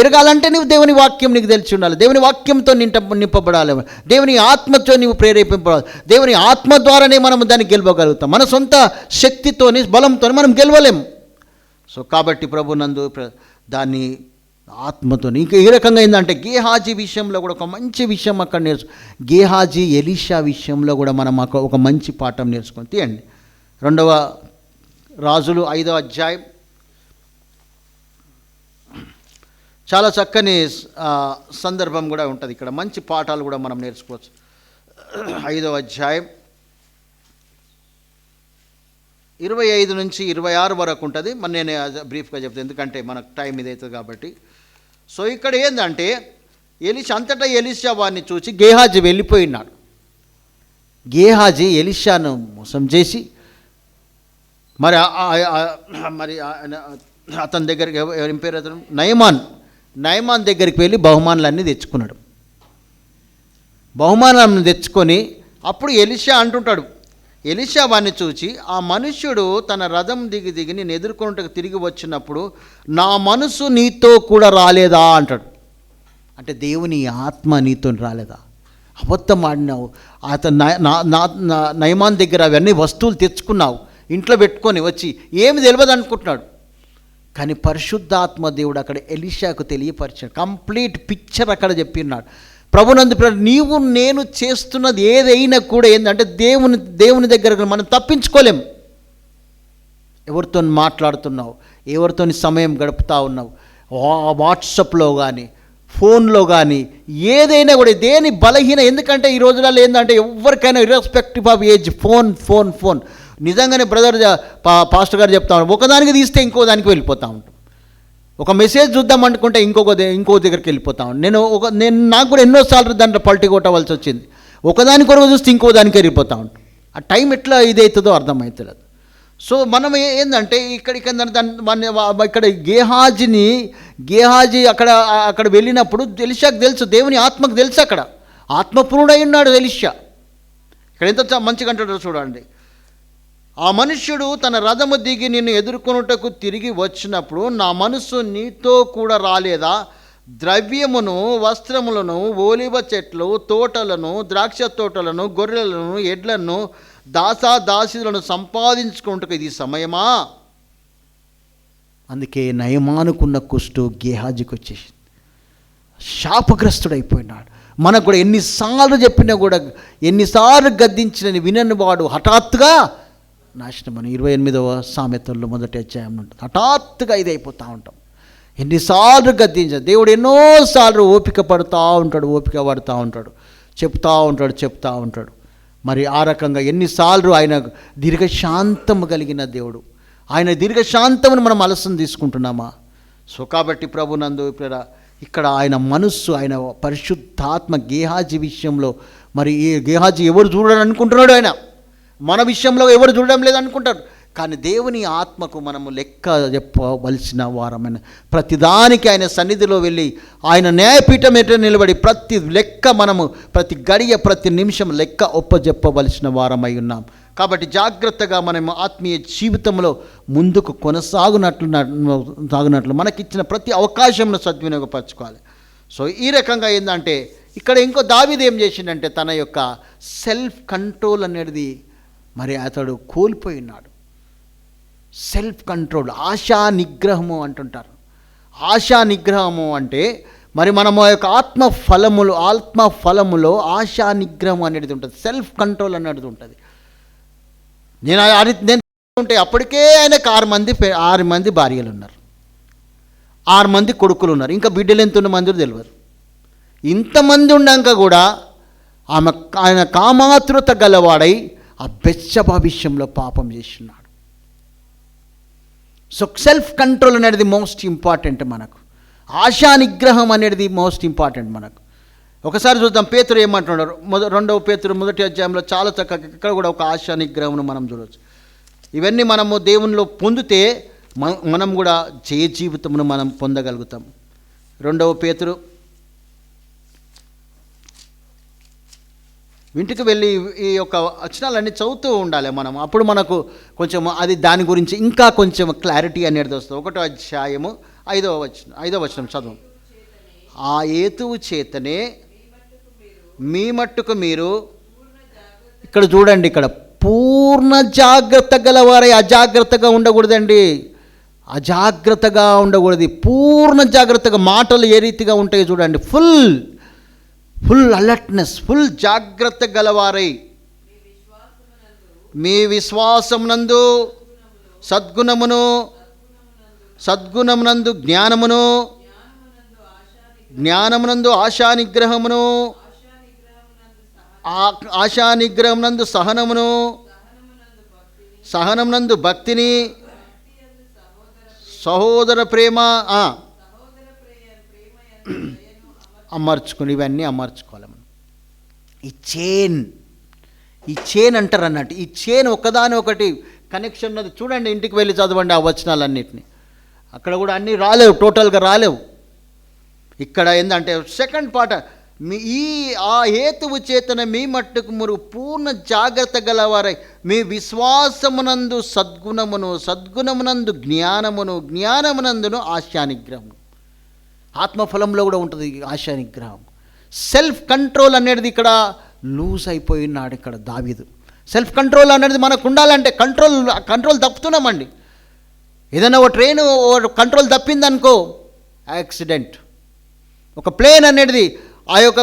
ఎరగాలంటే నీవు దేవుని వాక్యం నీకు తెలిసి ఉండాలి, దేవుని వాక్యంతో నింపబడాలి, దేవుని ఆత్మతో నీవు ప్రేరేపింపబడాలి. దేవుని ఆత్మ ద్వారానే మనం దాన్ని గెలవగలుగుతాం. మన సొంత శక్తితోని బలంతో మనం గెలవలేము. సో కాబట్టి ప్రభునందు దాన్ని ఆత్మతో ఇంకా ఈ రకంగా ఏంటంటే గేహాజీ విషయంలో కూడా ఒక మంచి విషయం అక్కడ గేహాజీ ఎలీషా విషయంలో కూడా మనం ఒక మంచి పాఠం నేర్చుకొని తీయండి. 2వ రాజులు 5వ అధ్యాయం చాలా చక్కని సందర్భం కూడా ఉంటుంది. ఇక్కడ మంచి పాఠాలు కూడా మనం నేర్చుకోవచ్చు. 5వ అధ్యాయం 25 నుంచి 26 వరకు ఉంటుంది. మరి నేను బ్రీఫ్గా చెప్తాను, ఎందుకంటే మనకు టైం ఇదవుతుంది కాబట్టి. సో ఇక్కడ ఏంటంటే అంతటా ఎలీషా వారిని చూసి గేహాజీ వెళ్ళిపోయినాడు. గేహాజీ ఎలీషాను మోసం చేసి మరి అతని దగ్గరికి ఎవరి పేరు అతను నయమాన్ దగ్గరికి వెళ్ళి బహుమానాలన్నీ తెచ్చుకున్నాడు. బహుమానాలను తెచ్చుకొని అప్పుడు ఎలీషా అంటుంటాడు, ఎలీషా వారిని చూచి ఆ మనుష్యుడు తన రథం దిగి నేను ఎదుర్కొంటకు తిరిగి వచ్చినప్పుడు నా మనసు నీతో కూడా రాలేదా అంటాడు. అంటే దేవుని ఆత్మ నీతో రాలేదా? అబద్ధం ఆడినావు, అతను నయమాన్ దగ్గర అవన్నీ వస్తువులు తెచ్చుకున్నావు, ఇంట్లో పెట్టుకొని వచ్చి ఏమి తెలియదు అనుకుంటున్నాడు. కానీ పరిశుద్ధాత్మ దేవుడు అక్కడ ఎలీషాకు తెలియపరిచాడు. కంప్లీట్ పిక్చర్ అక్కడ చెప్పిన్నాడు. ప్రభునందు నీవు నేను చేస్తున్నది ఏదైనా కూడా ఏంటంటే దేవుని దగ్గర మనం తప్పించుకోలేం. ఎవరితో మాట్లాడుతున్నావు, ఎవరితో సమయం గడుపుతూ ఉన్నావు, వాట్సాప్లో కానీ ఫోన్లో కానీ ఏదైనా కూడా దేని బలహీన. ఎందుకంటే ఈ రోజులలో ఏంటంటే ఎవరికైనా ఇర్రెస్పెక్టివ్ ఆఫ్ ఏజ్ ఫోన్ నిజంగానే పాస్టర్ గారు చెప్తా ఉన్నాం, ఒకదానికి తీస్తే ఇంకో దానికి వెళ్ళిపోతూ ఉంటాం. ఒక మెసేజ్ చూద్దాం అనుకుంటే ఇంకో దగ్గరికి వెళ్ళిపోతాం. నేను నాకు కూడా ఎన్నోసార్లు దాంట్లో పల్టీ కొట్టవలసి వచ్చింది. ఒకదాని కొరకు చూస్తే ఇంకో దానికి వెళ్ళిపోతూ ఉంటాం. ఆ టైం ఎట్లా ఇదవుతుందో అర్థమవుతుంది. సో మనం ఏంటంటే ఇక్కడ గేహాజీ అక్కడ వెళ్ళినప్పుడు ఎలీషాకు తెలుసు, దేవుని ఆత్మకు తెలుసు, అక్కడ ఆత్మపూర్ణుడై ఉన్నాడు ఎలీషా. ఇక్కడ ఎంత మంచిగా అంటాడో చూడండి. ఆ మనుష్యుడు తన రథము దిగి నిన్ను ఎదుర్కొనుటకు తిరిగి వచ్చినప్పుడు నా మనసు నీతో కూడా రాలేదా? ద్రవ్యమును, వస్త్రములను, ఓలివ చెట్లు, తోటలను, ద్రాక్ష తోటలను, గొర్రెలను, ఎడ్లను, దాసులను సంపాదించుకుంటకు ఇది సమయమా? అందుకే నయమానుకున్న కుష్టు గేహాజీకి వచ్చేసింది. శాపగ్రస్తుడైపోయినాడు, మనకు కూడా ఎన్నిసార్లు చెప్పినా కూడా, ఎన్నిసార్లు గద్దించిన వినని వాడు హఠాత్తుగా నాశనం. 28వ సామెతల్లో 1వ అధ్యాయం ఉంటుంది. హఠాత్తుగా ఇదైపోతూ ఉంటాం. ఎన్నిసార్లు గద్దించాడు దేవుడు, ఎన్నోసార్లు ఓపిక పడుతూ ఉంటాడు, చెప్తా ఉంటాడు. మరి ఆ రకంగా ఎన్నిసార్లు ఆయన దీర్ఘశాంతము కలిగిన దేవుడు. ఆయన దీర్ఘశాంతమును మనం అలసం తీసుకుంటున్నామా? సో కాబట్టి ప్రభునందు ఇక్కడ ఆయన మనస్సు, ఆయన పరిశుద్ధాత్మ గేహాజీ విషయంలో, మరి ఈ గేహాజీ ఎవరు చూడడం అనుకుంటున్నాడు, ఆయన మన విషయంలో ఎవరు చూడడం లేదు అనుకుంటారు. కానీ దేవుని ఆత్మకు మనము లెక్క చెప్పవలసిన వారమైన, ప్రతిదానికి ఆయన సన్నిధిలో వెళ్ళి ఆయన న్యాయపీఠం ఎట నిలబడి ప్రతి లెక్క మనము ప్రతి గడియ ప్రతి నిమిషం లెక్క ఒప్పజెప్పవలసిన వారమై ఉన్నాం. కాబట్టి జాగ్రత్తగా మనం ఆత్మీయ జీవితంలో ముందుకు సాగునట్లు మనకిచ్చిన ప్రతి అవకాశంను సద్వినియోగపరచుకోవాలి. సో ఈ రకంగా ఏంటంటే ఇక్కడ ఇంకో దావీదు ఏం చేసిండంటే, తన యొక్క సెల్ఫ్ కంట్రోల్ అనేది మరి అతడు కోల్పోయినాడు. సెల్ఫ్ కంట్రోల్, ఆశా నిగ్రహము అంటుంటారు. ఆశా నిగ్రహము అంటే మరి మనము యొక్క ఆత్మ ఫలములో ఆశా నిగ్రహం అనేది ఉంటుంది, సెల్ఫ్ కంట్రోల్ అనేది ఉంటుంది. నేను ఉంటే అప్పటికే ఆయనకు 6 మంది భార్యలు ఉన్నారు, 6 మంది కొడుకులు ఉన్నారు, ఇంకా బిడ్డలు ఎంత మంది తెలియదు. ఇంతమంది ఉన్నాక కూడా ఆయన కామాతృత గలవాడై ఆ బెత్షెబా విషయంలో పాపం చేస్తున్నాడు. సో సెల్ఫ్ కంట్రోల్ అనేది మోస్ట్ ఇంపార్టెంట్ మనకు. ఆశా నిగ్రహం అనేది మోస్ట్ ఇంపార్టెంట్ మనకు. ఒకసారి చూద్దాం, పేతురు ఏమంటున్నారు. 2వ పేతురు 1వ అధ్యాయంలో చాలా చక్కగా ఇక్కడ కూడా ఒక ఆశా నిగ్రహంను మనం చూడవచ్చు. ఇవన్నీ మనము దేవునిలో పొందితే మనం కూడా జయ జీవితమును మనం పొందగలుగుతాం. 2వ పేతురు ఇంటికి వెళ్ళి ఈ యొక్క వచనాలన్నీ చదువుతూ ఉండాలి మనం. అప్పుడు మనకు కొంచెం అది దాని గురించి ఇంకా కొంచెం క్లారిటీ అనేది వస్తుంది. 1వ అధ్యాయము 5వ వచనం చదువు. ఆ హేతువు చేతనే మీ మట్టుకు మీరు, ఇక్కడ చూడండి, ఇక్కడ పూర్ణ జాగ్రత్త గలవారై, అజాగ్రత్తగా ఉండకూడదండి, అజాగ్రత్తగా ఉండకూడదు, పూర్ణ జాగ్రత్తగా. మాటలు ఏ రీతిగా ఉంటాయో చూడండి, ఫుల్ అలర్ట్నెస్, ఫుల్ జాగ్రత్త గలవారై మీ విశ్వాసమునందు సద్గుణమునందు జ్ఞానమునందు ఆశానిగ్రహమును, ఆశానిగ్రహమునందు సహనమునందు భక్తిని, సహోదర ప్రేమ అమర్చుకుని, ఇవన్నీ అమర్చుకోవాలి మనం. ఈ చైన్ అంటారు అన్నట్టు. ఈ చైన్ ఒకదాని ఒకటి కనెక్షన్ ఉన్నది. చూడండి, ఇంటికి వెళ్ళి చదవండి ఆ వచనాలన్నింటినీ. అక్కడ కూడా అన్నీ రాలేవు, టోటల్గా రాలేవు. ఇక్కడ ఏంటంటే సెకండ్ పార్ట్, ఆ హేతువు చేతన మీ మట్టుకు మీరు పూర్ణ జాగ్రత్త గలవారై మీ విశ్వాసమునందు సద్గుణమునందు జ్ఞానమునందును ఆశానిగ్రహము. ఆత్మఫలంలో కూడా ఉంటుంది ఆశానిగ్రహం. సెల్ఫ్ కంట్రోల్ అనేది ఇక్కడ లూజ్ అయిపోయినాడు ఇక్కడ దావీదు. సెల్ఫ్ కంట్రోల్ అనేది మనకు ఉండాలంటే కంట్రోల్ తప్పుతున్నామండి. ఏదైనా ఒక ట్రైన్ కంట్రోల్ తప్పిందనుకో యాక్సిడెంట్. ఒక ప్లేన్ అనేది ఆ యొక్క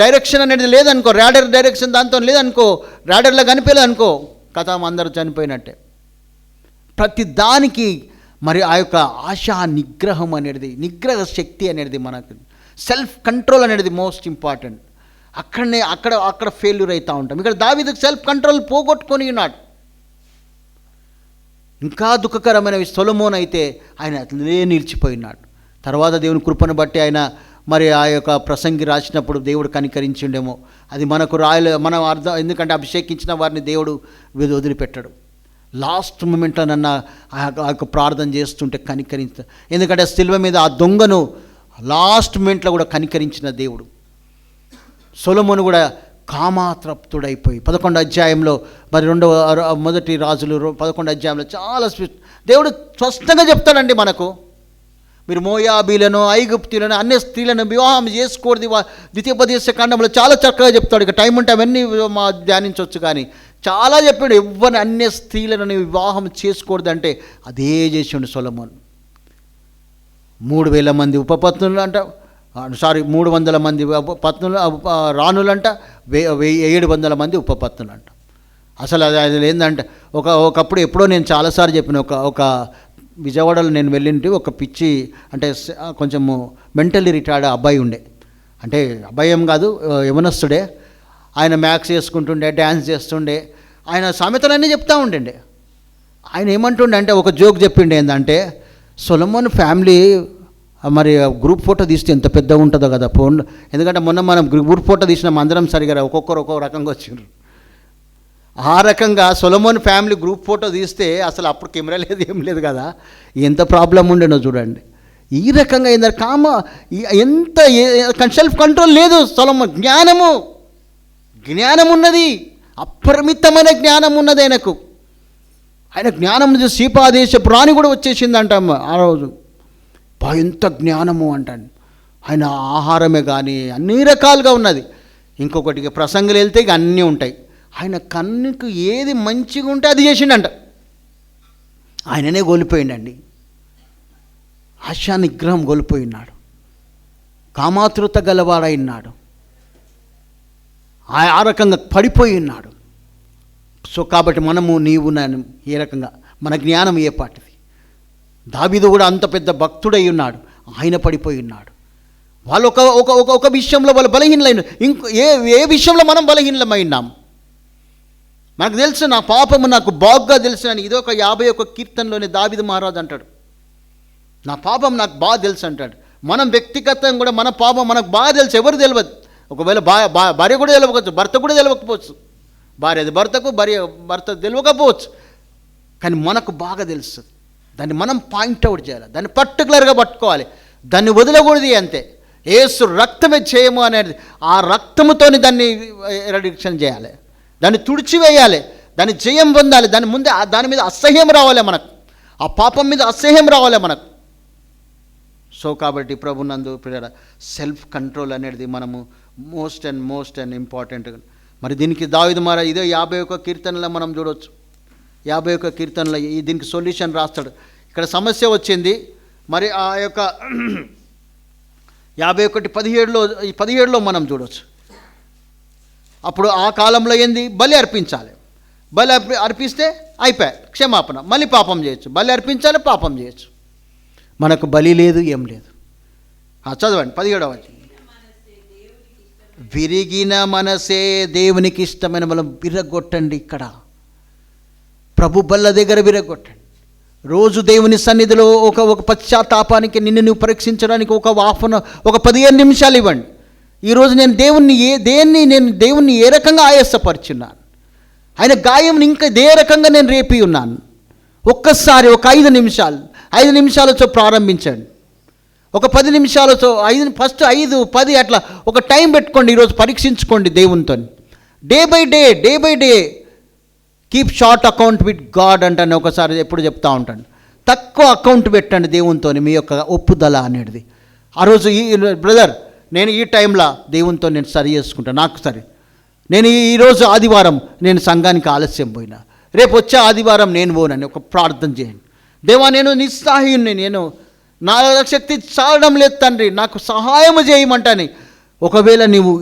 డైరెక్షన్ అనేది లేదనుకో, రాడర్ డైరెక్షన్ దాంతో లేదనుకో, రాడర్లో కనిపించలేదనుకో, కథ అందరూ చనిపోయినట్టే. ప్రతి దానికి మరి ఆ యొక్క ఆశా నిగ్రహం అనేది, నిగ్రహ శక్తి అనేది మనకు, సెల్ఫ్ కంట్రోల్ అనేది మోస్ట్ ఇంపార్టెంట్. అక్కడ ఫెయిల్యూర్ అవుతూ ఉంటాం. ఇక్కడ దావీదుకు సెల్ఫ్ కంట్రోల్ పోగొట్టుకొని ఉన్నాడు. ఇంకా దుఃఖకరమైన సొలొమోను అయితే ఆయన అట్లనే నిలిచిపోయినాడు. తర్వాత దేవుని కృపను బట్టి ఆయన మరి ఆ యొక్క ప్రసంగి రాసినప్పుడు దేవుడు కనికరించిండేమో, అది మనకు మనం అర్థం. ఎందుకంటే అభిషేకించిన వారిని దేవుడు వదిలిపెట్టాడు. లాస్ట్ మూమెంట్లో నన్ను ఆ యొక్క ప్రార్థన చేస్తుంటే ఎందుకంటే శిలువ మీద ఆ దొంగను లాస్ట్ మూమెంట్లో కూడా కనికరించిన దేవుడు. సొలొమోను కూడా కామాతృప్తుడైపోయి 11వ అధ్యాయంలో మరి 1 రాజులు 11వ అధ్యాయంలో చాలా దేవుడు స్పష్టంగా చెప్తాడండి మనకు, మీరు మోయాబీలను, ఐగుప్తీలను, అన్య స్త్రీలను వివాహం చేసుకోకూడదు. ద్వితీయోపదేశ కాండంలో చాలా చక్కగా చెప్తాడు. ఇక టైం ఉంటే అవన్నీ ధ్యానించవచ్చు, కానీ చాలా చెప్పాడు. ఎవరిని అన్య స్త్రీలను వివాహం చేసుకోకూడదు అంటే అదే చేసిండు సొలొమోను. 3000 మంది ఉపపత్నులు అంట, 300 మంది పత్నులు, రాణులంట 700 మంది ఉపపత్నులంట. అసలు అది ఏంటంటే ఒకప్పుడు ఎప్పుడో నేను చాలాసార్లు చెప్పిన ఒక విజయవాడలో నేను వెళ్ళింటి, ఒక పిచ్చి అంటే కొంచెము మెంటల్లీ రిటైర్డ్ అబ్బాయి ఉండే. అంటే అబ్బాయి ఏం కాదు, యవనస్తుడే. ఆయన మ్యాక్స్ చేసుకుంటుండే, డ్యాన్స్ చేస్తుండే, ఆయన సామెతలన్నీ చెప్తూ ఉండండి. ఆయన ఏమంటుండే అంటే ఒక జోక్ చెప్పిండే ఏంటంటే, సొలొమోన్ ఫ్యామిలీ మరి గ్రూప్ ఫోటో తీస్తే ఎంత పెద్దగా ఉంటుందో కదా ఫోన్. ఎందుకంటే మొన్న మనం గ్రూప్ ఫోటో తీసినాం, అందరం సరిగా ఒక్కొక్కరు ఒక్కొక్క రకంగా వచ్చిండ్రు. ఆ రకంగా సొలొమోన్ ఫ్యామిలీ గ్రూప్ ఫోటో తీస్తే అసలు అప్పుడు కెమెరా లేదు, ఏం లేదు కదా, ఎంత ప్రాబ్లం ఉండేనో చూడండి. ఈ రకంగా ఏంటంటే ఎంత సెల్ఫ్ కంట్రోల్ లేదు. సొలొమోన్ జ్ఞానం ఉన్నది, అపరిమితమైన జ్ఞానం ఉన్నది ఆయనకు. ఆయన జ్ఞానం నుంచి సీపాదేశపు రాణి కూడా వచ్చేసిందంట ఆ రోజు. ఎంత జ్ఞానము అంటాను. ఆయన ఆహారమే కానీ అన్ని రకాలుగా ఉన్నది. ఇంకొకటికి ప్రసంగులు వెళ్తే ఇక అన్నీ ఉంటాయి. ఆయన కన్నుకు ఏది మంచిగా ఉంటే అది చేసిండంట. ఆయననే కోల్పోయిండండి. ఆశా నిగ్రహం కోల్పోయినాడు, కామాతృత గలవాడైనాడు, ఆ రకంగా పడిపోయి ఉన్నాడు. సో కాబట్టి మనము నీవు నేను ఏ రకంగా, మన జ్ఞానం ఏ పాటిది. దావీదు కూడా అంత పెద్ద భక్తుడై ఉన్నాడు, ఆయన పడిపోయి ఉన్నాడు. వాళ్ళు ఒక విషయంలో వాళ్ళు బలహీనలైన, ఏ విషయంలో మనం బలహీనమైనాం మనకు తెలుసు. నా పాపము నాకు బాగా తెలుసు అని ఇదొక 51 కీర్తనలోని దావీదు మహారాజు అంటాడు, నా పాపం నాకు బాగా తెలుసు అంటాడు. మనం వ్యక్తిగతంగా కూడా మన పాపం మనకు బాగా తెలుసు, ఎవరు తెలియదు. ఒకవేళ భార్య కూడా తెలియకపోవచ్చు, భర్త కూడా తెలియకపోవచ్చు, భార్య భర్తకు భర్త తెలియకపోవచ్చు, కానీ మనకు బాగా తెలుస్తుంది. దాన్ని మనం పాయింట్అవుట్ చేయాలి, దాన్ని పర్టికులర్గా పట్టుకోవాలి, దాన్ని వదలకూడదు. అంతే, యేసు రక్తమే చేయము అనేది, ఆ రక్తముతోని దాన్ని ఎరడిక్షన్ చేయాలి, దాన్ని తుడిచివేయాలి, దాన్ని జయం పొందాలి. దాని మీద అసహ్యం రావాలి మనకు, ఆ పాపం మీద అసహ్యం రావాలి మనకు. సో కాబట్టి ప్రభునందు ప్రియులారా, సెల్ఫ్ కంట్రోల్ అనేది మనము మోస్ట్ అండ్ ఇంపార్టెంట్. మరి దీనికి దావీదు మహారాజు ఇదే 51 కీర్తనలో మనం చూడవచ్చు. 51 కీర్తనలో దీనికి సొల్యూషన్ రాస్తాడు. ఇక్కడ సమస్య వచ్చింది, మరి ఆ యొక్క 51:17లో మనం చూడవచ్చు. అప్పుడు ఆ కాలంలో ఏంది, బలి అర్పించాలి, బలి అర్పిస్తే అయిపోయి క్షమాపణ, మళ్ళీ పాపం చేయొచ్చు, బలి అర్పించాలి, పాపం చేయొచ్చు. మనకు బలి లేదు, ఏం లేదు. చదవండి 17వ వచనం. విరిగిన మనసే దేవునికి ఇష్టమైన మనం విరగొట్టండి. ఇక్కడ ప్రభు బల్ల దగ్గర విరగొట్టండి. రోజు దేవుని సన్నిధిలో ఒక పశ్చాత్తాపానికి నిన్ను నువ్వు పరీక్షించడానికి ఒక 15 నిమిషాలు ఇవ్వండి. ఈరోజు నేను దేవుణ్ణి ఏ రకంగా ఆయాసపరిచున్నాను, ఆయన గాయం ఇంకా ఏ రకంగా నేను రేపి ఉన్నాను. ఒక్కసారి ఒక 5 నిమిషాలతో ప్రారంభించండి. ఒక 10 నిమిషాలతో ఫస్ట్ 5, 10 అట్లా ఒక టైం పెట్టుకోండి. ఈరోజు పరీక్షించుకోండి దేవునితో. Day by day keep short account with God అంటాను. ఒకసారి ఎప్పుడు చెప్తా ఉంటాను, తక్కువ అకౌంట్ పెట్టండి దేవునితో, మీ యొక్క ఒప్పుదల అనేది. ఆ రోజు బ్రదర్ నేను ఈ టైంలో దేవునితో నేను సరి చేసుకుంటాను, నాకు సరే. నేను ఈరోజు ఆదివారం నేను సంఘానికి ఆలస్యం పోయినా, రేపు వచ్చే ఆదివారం నేను పోనని ఒక ప్రార్థన చేయండి. దేవా, నేను నిస్సహాయుణ్ణి, నేను నా శక్తి చాలడం లేదు తండ్రి, నాకు సహాయం చేయమంటాని ఒకవేళ నీవు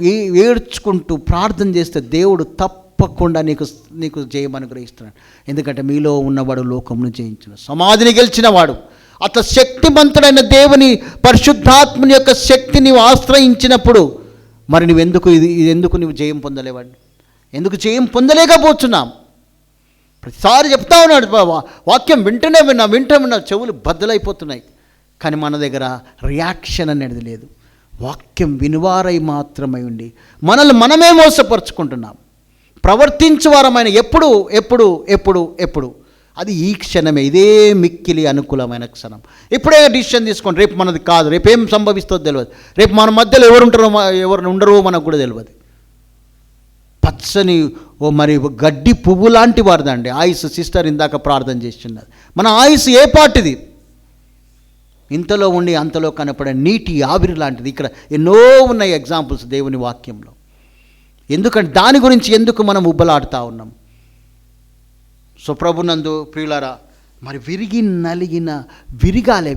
ఏడ్చుకుంటూ ప్రార్థన చేస్తే దేవుడు తప్పకుండా నీకు జయమని గ్రహిస్తున్నాడు. ఎందుకంటే మీలో ఉన్నవాడు లోకమును జయించిన, సమాధిని గెలిచిన వాడు. అట్లా శక్తిమంతుడైన దేవుని పరిశుద్ధాత్మని యొక్క శక్తి నీవు ఆశ్రయించినప్పుడు మరి ఎందుకు నువ్వు జయం పొందలేవాడిని, ఎందుకు జయం పొందలేకపోతున్నాం? ప్రతిసారి చెప్తా ఉన్నాడు, వాక్యం వింటూనే విన్నా చెవులు బద్దలైపోతున్నాయి, కానీ మన దగ్గర రియాక్షన్ అనేది లేదు. వాక్యం వినువారై మాత్రమై ఉండి మనల్ని మనమే మోసపరుచుకుంటున్నాం. ప్రవర్తించువారమైన ఎప్పుడు అది ఈ క్షణమే, ఇదే మిక్కిలి అనుకూలమైన క్షణం. ఇప్పుడే డిసిషన్ తీసుకోండి, రేపు మనది కాదు, రేపు ఏం సంభవిస్తుందో తెలియదు, రేపు మన మధ్యలో ఎవరు ఉండరో మనకు కూడా తెలియదు. పచ్చని మరి గడ్డి పువ్వు లాంటి వారిదండి ఆయుస్. సిస్టర్ ఇందాక ప్రార్థన చేస్తున్నది, మన ఆయుస్ ఏ పాటిది? ఇంతలో ఉండి అంతలో కనపడే నీటి ఆవిరి లాంటిది. ఇక్కడ ఎన్నో ఉన్నాయి ఎగ్జాంపుల్స్ దేవుని వాక్యంలో. ఎందుకంటే దాని గురించి ఎందుకు మనం ఉబ్బలాడుతూ ఉన్నాం? సో ప్రభునందు ప్రియులారా, మరి విరిగి నలిగిన విరగాలే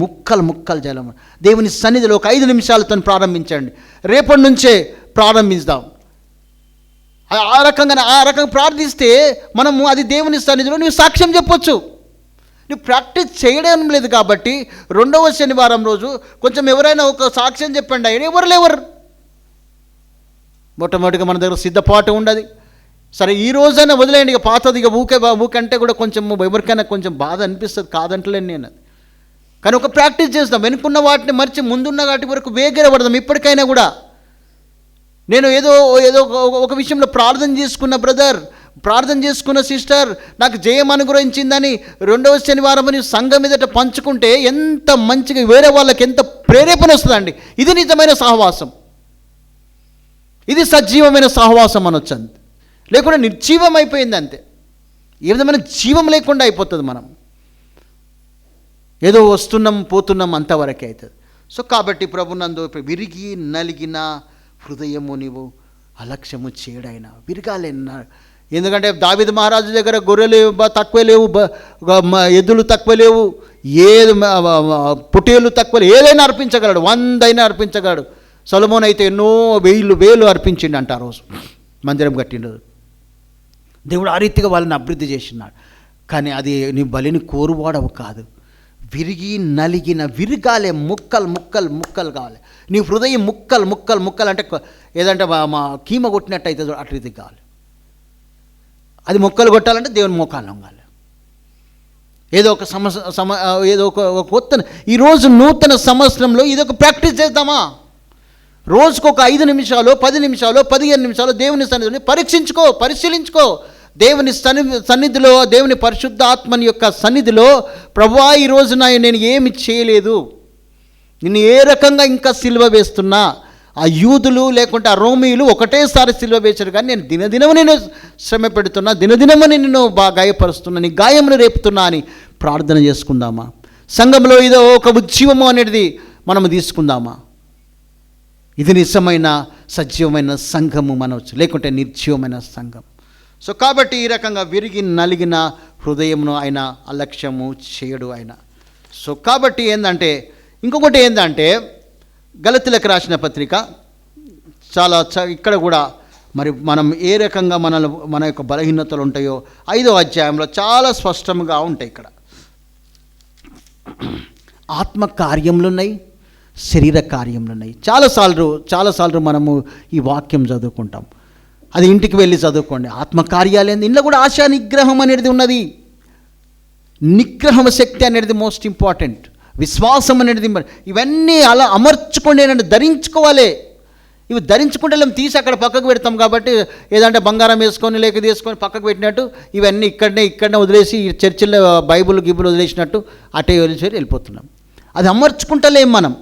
ముక్కలు జలం. దేవుని సన్నిధిలో ఒక 5 నిమిషాలతో ప్రారంభించండి. రేపటి నుంచే ప్రారంభిస్తాం. ఆ రకంగా ప్రార్థిస్తే మనము అది దేవుని సన్నిధిలో నువ్వు సాక్ష్యం చెప్పొచ్చు. నువ్వు ప్రాక్టీస్ చేయడం లేదు కాబట్టి 2వ శనివారం రోజు కొంచెం ఎవరైనా ఒక సాక్ష్యం చెప్పండి ఆయన ఎవరు లేవరు. మొట్టమొదటిగా మన దగ్గర సిద్ధపాటు ఉండదు. సరే ఈ రోజైనా వదిలేయండి, ఇక పాతది ఇక ఊకంటే కూడా కొంచెం ఎవరికైనా కొంచెం బాధ అనిపిస్తుంది, కాదంటలేను నేను. కానీ ఒక ప్రాక్టీస్ చేస్తాం, వెనుకున్న వాటిని మర్చి ముందున్న వాటి వరకు వేగిరపడదాం. ఇప్పటికైనా కూడా నేను ఏదో ఒక విషయంలో ప్రార్థన చేసుకున్న బ్రదర్, ప్రార్థన చేసుకున్న సిస్టర్ నాకు జయం అనుగ్రహించిందని 2వ శనివారం అని సంఘం మీదట పంచుకుంటే ఎంత మంచిగా వేరే వాళ్ళకి ఎంత ప్రేరేపణ వస్తుందండి. ఇది నిజమైన సహవాసం, ఇది సజీవమైన సహవాసం అనొచ్చు. అంతే, లేకుండా నిర్జీవం అయిపోయింది అంతే. ఏ విధమైన జీవం లేకుండా అయిపోతుంది. మనం ఏదో వస్తున్నాం పోతున్నాం అంతవరకే అవుతుంది. సో కాబట్టి ప్రభునందు విరిగి నలిగిన హృదయము నీవు అలక్ష్యము చేయడైనా విరగాలి. ఎందుకంటే దావీదు మహారాజు దగ్గర గొర్రెలు తక్కువ లేవు, ఎద్దులు తక్కువ లేవు, పుటేలు తక్కువ, ఏదైనా అర్పించగలడు, 100 అయినా అర్పించగలడు. సొలొమోను అయితే ఎన్నో వేలు అర్పించిండు అంట. ఆ రోజు మందిరం కట్టిండు. దేవుడు ఆ రీతిగా వాళ్ళని అభివృద్ధి చేసినాడు. కానీ అది నీ బలిని కోరువాడవు కాదు. విరిగి నలిగిన విరగాలే, ముక్కలు కావాలి. నీ హృదయం ముక్కలు అంటే ఏదంటే మా కీమ కొట్టినట్టు అవుతుంది, అటు రీతి కావాలి. అది మొక్కలు కొట్టాలంటే దేవుని మోకాలు ఉండాలి. ఏదో ఒక ఏదో ఒక కొత్త ఈరోజు నూతన సంవత్సరంలో ఇదొక ప్రాక్టీస్ చేద్దామా? రోజుకు ఒక 5 నిమిషాలు 10 నిమిషాలు 15 నిమిషాలు దేవుని సన్నిధిని పరిశీలించుకో. దేవుని సన్నిధిలో, దేవుని పరిశుద్ధ ఆత్మని యొక్క సన్నిధిలో, ప్రభువా ఈరోజు నేను ఏమి చేయలేదు, నిన్ను ఏ రకంగా ఇంకా సిలువ వేస్తున్నా. ఆ యూదులు లేకుంటే ఆ రోమీయులు ఒకటేసారి సిలువ వేశారు, కానీ నేను దినదినము నేను శ్రమ పెడుతున్నా, దినదినమని నిన్ను బాగా గాయపరుస్తున్నా, నీ గాయమును రేపుతున్నా అని ప్రార్థన చేసుకుందామా? సంఘంలో ఇదో ఒక ఉజ్జీవము అనేది మనము తీసుకుందామా? ఇది నిజమైన సజీవమైన సంఘము మనవచ్చు, లేకుంటే నిర్జీవమైన సంఘం. సో కాబట్టి ఈ రకంగా విరిగి నలిగిన హృదయమును ఆయన అలక్ష్యము చేయడు ఆయన. సో కాబట్టి ఇంకొకటి ఏంటంటే గలతీలకు రాసిన పత్రిక చాలా ఇక్కడ కూడా మరి మనం ఏ రకంగా మన యొక్క బలహీనతలు ఉంటాయో 5వ అధ్యాయంలో చాలా స్పష్టంగా ఉంటాయి. ఇక్కడ ఆత్మ కార్యములు ఉన్నాయి, శరీర కార్యములు ఉన్నాయి. చాలాసార్లు మనము ఈ వాక్యం చదువుకుంటాం. అది ఇంటికి వెళ్ళి చదువుకోండి. ఆత్మకార్యాలు ఏంది, ఇంట్లో కూడా ఆశా నిగ్రహం అనేది ఉన్నది. నిగ్రహం శక్తి అనేది మోస్ట్ ఇంపార్టెంట్. విశ్వాసం అనేది, ఇవన్నీ అలా అమర్చుకోండి అని ధరించుకోవాలి. ఇవి ధరించుకుంటే తీసి అక్కడ పక్కకు పెడతాం కాబట్టి, ఏదంటే బంగారం వేసుకొని లేక తీసుకొని పక్కకు పెట్టినట్టు ఇవన్నీ ఇక్కడనే వదిలేసి చర్చిల్లో బైబుల్ వదిలేసినట్టు అటే వదిలేసి వెళ్ళిపోతున్నాం. అది అమర్చుకుంటలేం మనం.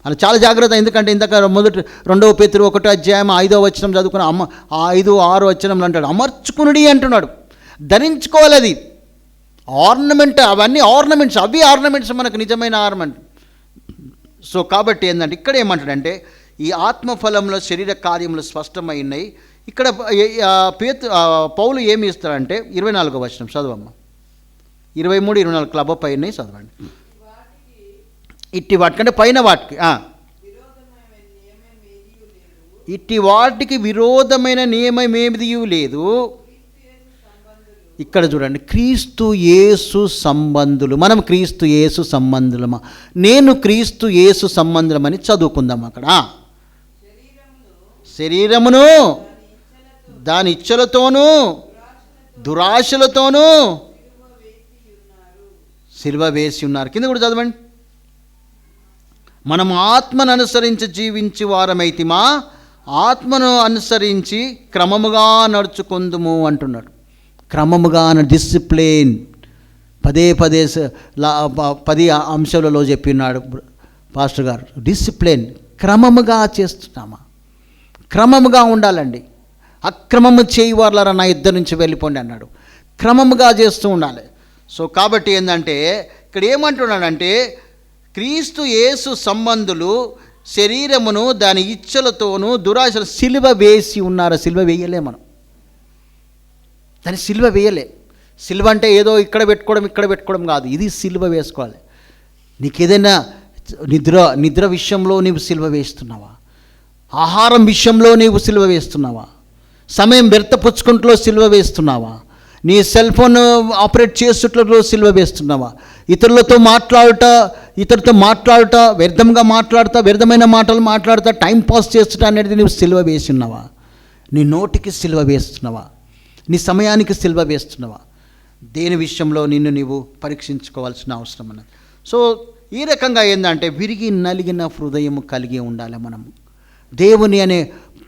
అలా చాలా జాగ్రత్త. ఎందుకంటే ఇంతక 2వ పేతురు 1వ అధ్యాయం 5వ వచనం చదువుకున్న 5, 6 వచనంలో అంటాడు అమర్చుకునుడి అంటున్నాడు. ధరించుకోవాలి. అది ఆర్నమెంట్, అవన్నీ ఆర్నమెంట్స్, అవి ఆర్నమెంట్స్ మనకు నిజమైన ఆర్నమెంట్. సో కాబట్టి ఇక్కడ ఏమంటాడంటే ఈ ఆత్మఫలంలో శరీర కార్యములు స్పష్టమై ఉన్నాయి. ఇక్కడ పౌలు ఏమి ఇస్తాడంటే 24వ వచనం చదవమ్మ. 23, 24 క్లబ్ పైన చదవండి. ఇట్టి వాటికంటే పైన వాటికి ఇట్టి వాటికి విరోధమైన నియమం ఏమిది లేదు. ఇక్కడ చూడండి, క్రీస్తు యేసు సంబంధులు. మనం క్రీస్తు యేసు సంబంధులమా? నేను క్రీస్తు యేసు సంబంధులమని చదువుకుందాం. అక్కడ శరీరమును దాని ఇచ్చలతోనూ దురాశలతోనూ సిలువ వేసి ఉన్నారు. కింద కూడా చదవండి. మనం ఆత్మను అనుసరించి జీవించి వారమైతిమా, ఆత్మను అనుసరించి క్రమముగా నడుచుకుందుము అంటున్నాడు. క్రమముగా డిసిప్లిన్ 10 అంశాలలో చెప్పినాడు పాస్టర్ గారు. డిసిప్లిన్ క్రమముగా చేస్తున్నామా? క్రమముగా ఉండాలండి. అక్రమము చేయవారులారా నా ఇద్దరి నుంచి వెళ్ళిపోండి అన్నాడు. క్రమముగా చేస్తూ ఉండాలి. సో కాబట్టి ఇక్కడ ఏమంటున్నాడంటే క్రీస్తు యేసు సంబంధులు శరీరమును దాని ఇచ్చలతోనూ దురాశలు సిలువ వేసి ఉన్నారు. సిలువ వేయలే, మనం దాన్ని సిలువ వేయలే. సిలువ అంటే ఏదో ఇక్కడ పెట్టుకోవడం కాదు. ఇది సిలువ వేసుకోవాలి. నీకు ఏదైనా నిద్ర విషయంలో నీవు సిలువ వేస్తున్నావా? ఆహారం విషయంలో నీవు సిలువ వేస్తున్నావా? సమయం వ్యర్థపుచ్చుకుంటూ సిలువ వేస్తున్నావా? నీ సెల్ ఫోన్ ఆపరేట్ చేస్తుట్లో సిలువ వేస్తున్నావా? ఇతరులతో మాట్లాడుట వ్యర్థంగా మాట్లాడుతా, వ్యర్థమైన మాటలు మాట్లాడుతా, టైం పాస్ చేస్తుట అనేది నువ్వు సిలువ వేసి ఉన్నావా? నీ నోటికి సిలువ వేస్తున్నావా? నీ సమయానికి సిలువ వేస్తున్నావా? దేని విషయంలో నిన్ను నీవు పరీక్షించుకోవాల్సిన అవసరం ఉన్నది. సో ఈ రకంగా ఏంటంటే విరిగి నలిగిన హృదయము కలిగి ఉండాలి. మనము దేవుని అనే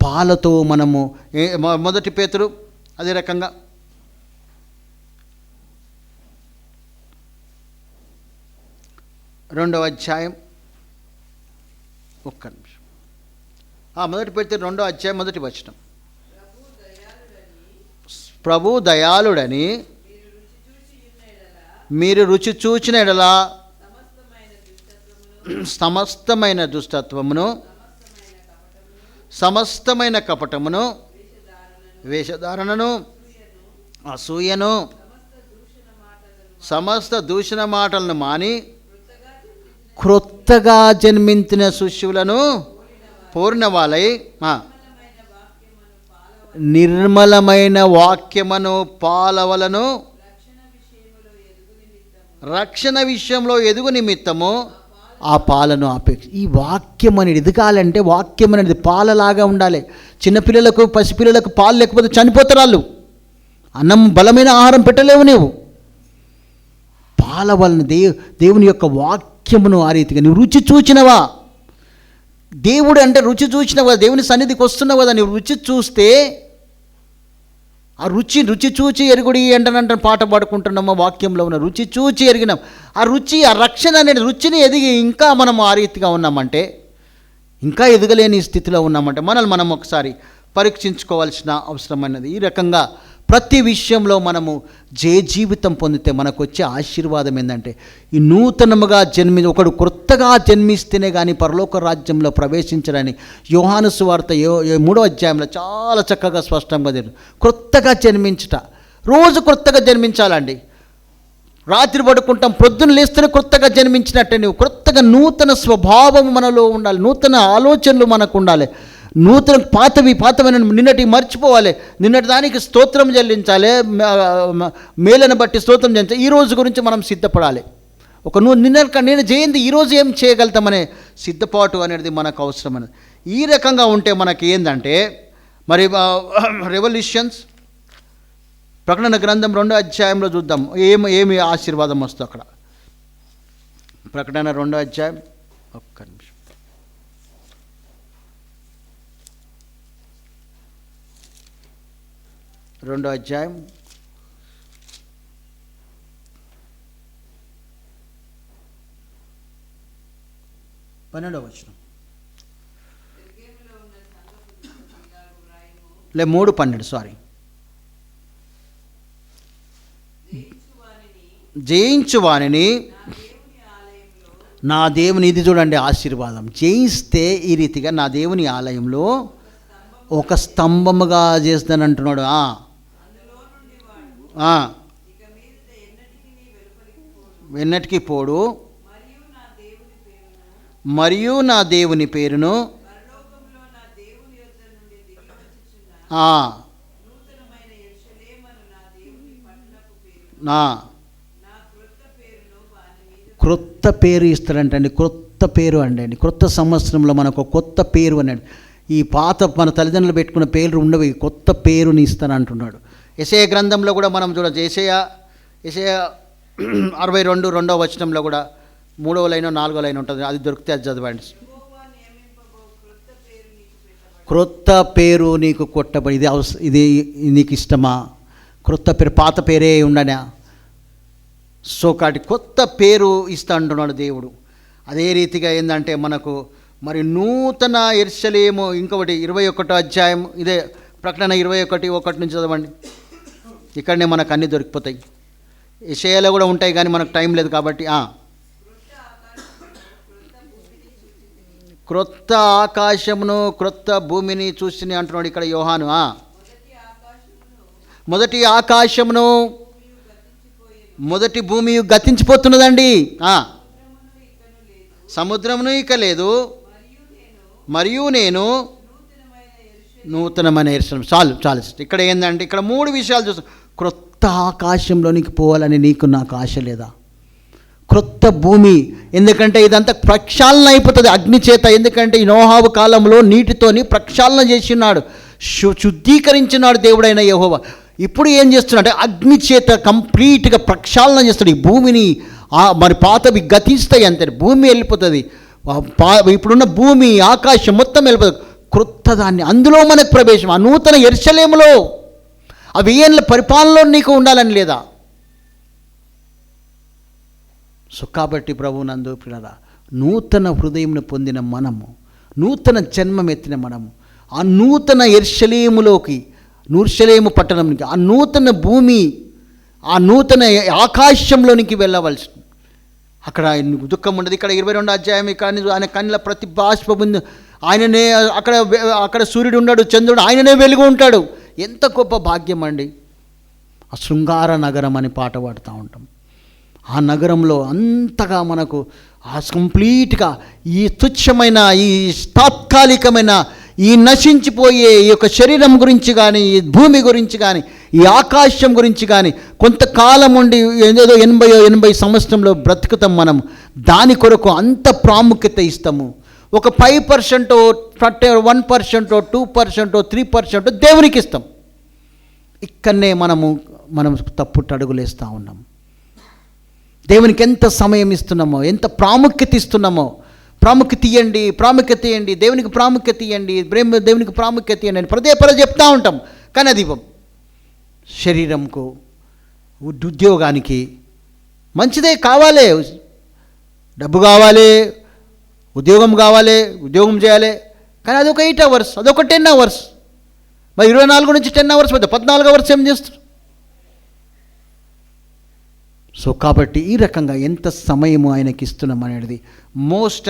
పాలతో మనము 1 పేతురు అదే రకంగా 2వ అధ్యాయం 1 నిమిషం. 1 పేతురు 2వ అధ్యాయం 1వ వచనం. ప్రభు దయాళుడని మీరు రుచి చూచిన ఎడలా సమస్తమైన దుష్టత్వమును, సమస్తమైన కపటమును, వేషధారణను, అసూయను, సమస్త దూషణ మాటలను మాని క్రొత్తగా జన్మించిన శిశువులను పోరిన వాళ్ళై నిర్మలమైన వాక్యమును పాలవలను రక్షణ విషయంలో ఎదుగు నిమిత్తము ఆ పాలను ఈ వాక్యం అనేది ఎదగాలంటే వాక్యం అనేది పాలలాగా ఉండాలి. చిన్నపిల్లలకు, పసిపిల్లలకు పాలు లేకపోతే చనిపోతారు వాళ్ళు. అన్నం బలమైన ఆహారం పెట్టలేవు నీవు. పాల వలన దేవుని యొక్క వాక్యమును ఆ రీతిగా నువ్వు రుచి చూచినవా? దేవుడు అంటే రుచి చూచినవా? దేవుని సన్నిధికి వస్తున్నావు కదా, నువ్వు రుచి చూస్తే ఆ రుచి చూచి ఎరుగుడి అంటనంటే పాట పాడుకుంటున్నామో వాక్యంలో ఉన్న రుచి చూచి ఎరిగినాం. ఆ రక్షణ అనే రుచిని ఎదిగి ఇంకా మనం ఆ రీతిగా ఉన్నామంటే, ఇంకా ఎదగలేని స్థితిలో ఉన్నామంటే మనల్ని మనం ఒకసారి పరీక్షించుకోవాల్సిన అవసరం అన్నది. ఈ రకంగా ప్రతి విషయంలో మనము జీవితం పొందితే మనకు వచ్చే ఆశీర్వాదం ఏంటంటే, ఈ నూతనముగా ఒకడు క్రొత్తగా జన్మిస్తేనే కానీ పరలోక రాజ్యంలో ప్రవేశించడని యోహాను సువార్త 3వ అధ్యాయంలో చాలా చక్కగా స్పష్టంగా తెలియదు. క్రొత్తగా జన్మించుట, రోజు క్రొత్తగా జన్మించాలండి. రాత్రి పడుకుంటాం, ప్రొద్దున లేస్తేనే క్రొత్తగా జన్మించినట్టే నువ్వు క్రొత్తగా నూతన స్వభావం మనలో ఉండాలి, నూతన ఆలోచనలు మనకు ఉండాలి. నూతన పాతమైన నిన్నటి మర్చిపోవాలి, నిన్నటి దానికి స్తోత్రం చెల్లించాలి, మేలను బట్టి స్తోత్రం చెల్లించాలి. ఈ రోజు గురించి మనం సిద్ధపడాలి. నేను చేయింది ఈరోజు ఏం చేయగలుగుతామనే సిద్ధపాటు అనేది మనకు అవసరం అనేది. ఈ రకంగా ఉంటే మనకి ఏంటంటే మరి రెవల్యూషన్స్ ప్రకటన గ్రంథం 2వ అధ్యాయంలో చూద్దాం ఏమి ఆశీర్వాదం వస్తుంది అక్కడ. ప్రకటన 2వ అధ్యాయం 1 నిమిషం. 2వ అధ్యాయం 12వ వచనం. 3:12 సారీ. జయించు వానిని నా దేవుని, ఇది చూడండి ఆశీర్వాదం. జయిస్తే ఈ రీతిగా నా దేవుని ఆలయంలో ఒక స్తంభముగా చేస్తానంటున్నాడు. ఎన్నటికీ పోడు, మరియు నా దేవుని పేరును క్రొత్త పేరు ఇస్తాడంటండి. క్రొత్త పేరు అండి. క్రొత్త సంవత్సరంలో మనకు కొత్త పేరు అన్నాడు. ఈ పాత మన తల్లిదండ్రులు పెట్టుకున్న పేర్లు ఉండవు, కొత్త పేరుని ఇస్తానంటున్నాడు. యెషయా గ్రంథంలో కూడా మనం చూడవచ్చు. యెషయా 62:2వ వచనంలో కూడా 3వ లైన్ 4వ లైన్ ఉంటుంది. అది దొరికితే అది చదవండి. క్రొత్త పేరు నీకు కొట్టబడి, ఇది నీకు ఇష్టమా? క్రొత్త పేరు, పాత పేరే ఉండనా? సో కాబట్టి కొత్త పేరు ఇస్తా అంటున్నాడు దేవుడు. అదే రీతిగా ఏంటంటే మనకు మరి నూతన యెరూషలేము, ఇంకొకటి 21వ అధ్యాయం, ఇదే ప్రకటన 21:1 నుంచి చదవండి. ఇక్కడనే మనకు అన్నీ దొరికిపోతాయి. యెషయాలో కూడా ఉంటాయి కానీ మనకు టైం లేదు కాబట్టి. క్రొత్త ఆకాశమును క్రొత్త భూమిని చూసి అంటున్నాడు ఇక్కడ యోహాను. మొదటి ఆకాశమును మొదటి భూమి గతించిపోతున్నదండి. సముద్రమును ఇక లేదు, మరియు నేను నూతనమైన యెరూషలేము. చాలు చాలు. ఇక్కడ ఏంటంటే ఇక్కడ 3 విషయాలు చూస్తాం. క్రొత్త ఆకాశంలోనికి పోవాలని నీకు నాకు ఆశ లేదా? క్రొత్త భూమి, ఎందుకంటే ఇదంతా ప్రక్షాళన అయిపోతుంది అగ్ని చేత. ఎందుకంటే ఈ నోహావు కాలంలో నీటితోని ప్రక్షాళన చేసినాడు, శుద్ధీకరించినాడు దేవుడైన యెహోవా. ఇప్పుడు ఏం చేస్తున్నాడు? అగ్ని చేత కంప్లీట్గా ప్రక్షాళన చేస్తాడు ఈ భూమిని. మరి పాతవి గతిస్తాయి అంతే, భూమి వెళ్ళిపోతుంది. ఇప్పుడున్న భూమి ఆకాశం మొత్తం వెళ్ళిపోతుంది. క్రొత్త దాన్ని, అందులో మనకు ప్రవేశం. ఆ నూతన యెరూషలేములో ఆ 1000 ఏళ్ళ పరిపాలనలో నీకు ఉండాలని లేదా? సో కాబట్టి ప్రభువునందు ప్రియులారా, నూతన హృదయంను పొందిన మనము, నూతన జన్మం ఎత్తిన మనము, ఆ నూతన యెరూషలేములోకి, యెరూషలేము పట్టణంకి, ఆ నూతన భూమి, ఆ నూతన ఆకాశంలోనికి వెళ్ళవలసి. అక్కడ దుఃఖం ఉండదు. ఇక్కడ 22వ అధ్యాయం, కానీ ఆయన కన్నుల ప్రతి బాష్పబిందు ఆయననే. అక్కడ సూర్యుడు ఉన్నాడు, చంద్రుడు, ఆయననే వెలుగు ఉంటాడు. ఎంత గొప్ప భాగ్యం అండి. ఆ శృంగార నగరం అని పాట పాడుతూ ఉంటాం. ఆ నగరంలో అంతగా మనకు ఆ కంప్లీట్గా ఈ తుచ్చమైన, ఈ తాత్కాలికమైన, ఈ నశించిపోయే ఈ యొక్క శరీరం గురించి కానీ, ఈ భూమి గురించి కానీ, ఈ ఆకాశం గురించి కానీ కొంతకాలం ఉండి ఏదో 80 సంవత్సరంలో బ్రతుకుతాం మనం. దాని కొరకు అంత ప్రాముఖ్యత ఇస్తాము. ఒక 5%, 1%, 2%, 3% దేవునికి ఇస్తాం. ఇక్కడనే మనం తప్పుట్టు అడుగులేస్తూ ఉన్నాం. దేవునికి ఎంత సమయం ఇస్తున్నామో, ఎంత ప్రాముఖ్యత ఇస్తున్నామో. ప్రాముఖ్యత ఇవ్వండి, దేవునికి ప్రాముఖ్యత ఇవ్వండి, దేవునికి ప్రాముఖ్యత ఇవ్వండి అని పదే చెప్తూ ఉంటాం. కానీ అది ఇవ్వం. శరీరంకు, ఉద్యోగానికి మంచిదే కావాలి, డబ్బు కావాలి, ఉద్యోగం కావాలి, ఉద్యోగం చేయాలి. కానీ అదొక 8 hours, అదొక 10 hours. మరి 24 నుంచి 10 hours 14 hours ఏం చేస్తారు? సో కాబట్టి ఈ రకంగా ఎంత సమయము ఆయనకి ఇస్తున్నాం అనేది మోస్ట్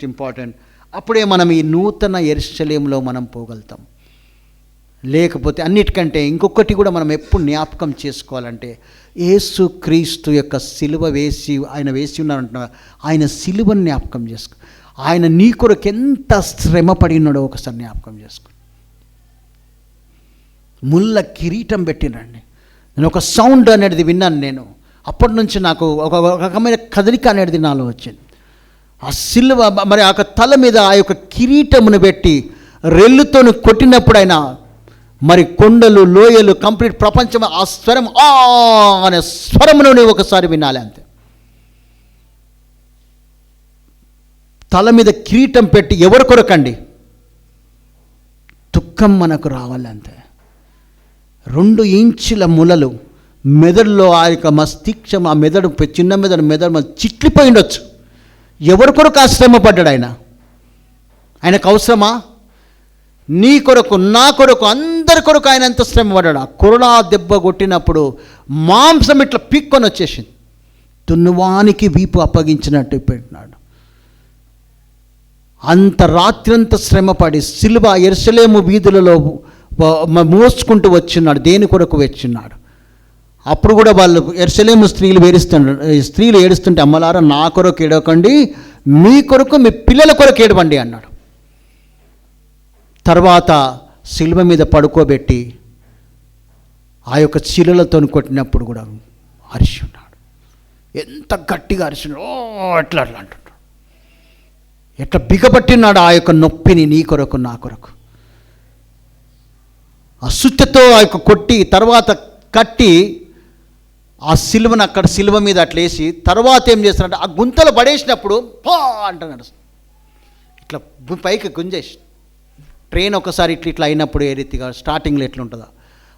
ఇంపార్టెంట్. అప్పుడే మనం ఈ నూతన యెరూషలేములో మనం పోగలుగుతాం. లేకపోతే అన్నిటికంటే ఇంకొకటి కూడా మనం ఎప్పుడు జ్ఞాపకం చేసుకోవాలంటే, యేసుక్రీస్తు యొక్క సిలువ ఆయన వేసి ఉన్నారంటున్నా, ఆయన సిలువను జ్ఞాపకం చేసుకో. ఆయన నీ కొరకు ఎంత శ్రమ పడినాడో ఒకసారి జ్ఞాపకం చేసుకో. ముళ్ళ కిరీటం పెట్టినండి. నేను ఒక సౌండ్ అనేది విన్నాను. నేను అప్పటి నుంచి నాకు ఒక రకమైన కదలిక అనేది నాలో వచ్చింది. ఆ సిలువ మరి ఆ తల మీద ఆ యొక్క కిరీటమును పెట్టి రెల్లుతో కొట్టినప్పుడు ఆయన మరి కొండలు, లోయలు, కంప్లీట్ ప్రపంచం ఆ స్వరం అనే స్వరమును నువ్వు ఒకసారి వినాలి అంతే. తల మీద కిరీటం పెట్టి ఎవరి కొరకండి? దుఃఖం మనకు రావాలి అంతే. 2 ఇంచుల ములలు మెదడులో, ఆ యొక్క మస్తిష్కం, ఆ మెదడు, చిన్న మెదడు చిట్లిపోయి ఉండొచ్చు. ఎవరి కొరకు ఆ శ్రమ పడ్డాడు ఆయన? ఆయనకు అవసరమా? నీ కొరకు, నా కొరకు, అందరి కొరకు ఆయన ఎంత శ్రమ పడ్డాడు. ఆ కొరడా దెబ్బ కొట్టినప్పుడు మాంసం ఇట్లా పీక్కొని వచ్చేసింది. దున్నువానికి వీపు అప్పగించినట్టు పెట్టినాడు. అంత రాత్రంతా శ్రమపడి సిలువ యెరూషలేము వీధులలో మోసుకుంటూ వచ్చినాడు. దేని కొరకు వచ్చినాడు? అప్పుడు కూడా వాళ్ళు యెరూషలేము స్త్రీలు ఏడుస్తుంటే, అమ్మలారా నా కొరకు ఏడవకండి, మీ కొరకు, మీ పిల్లల కొరకు ఏడవండి అన్నాడు. తర్వాత సిలువ మీద పడుకోబెట్టి ఆ యొక్క శిలలతో కొట్టినప్పుడు కూడా అరిచి ఉన్నాడు. ఎంత గట్టిగా అరిచినాడు! అట్లా అంటున్నాడు. ఎట్లా బిగపట్టినాడు ఆ యొక్క నొప్పిని నీ కొరకు, నా కొరకు. ఆ సుత్తెతో ఆ యొక్క కొట్టి తర్వాత కట్టి ఆ సిలువను అక్కడ సిలువ మీద అట్లేసి తర్వాత ఏం చేస్తారంటే ఆ గుంతలు పడేసినప్పుడు పా అంటున్నాడు. ఇట్లా పైకి గుంజేసి ట్రైన్ ఒకసారి ఇట్లా అయినప్పుడు ఏ రీతిగా స్టార్టింగ్లో ఎట్లుంటుందో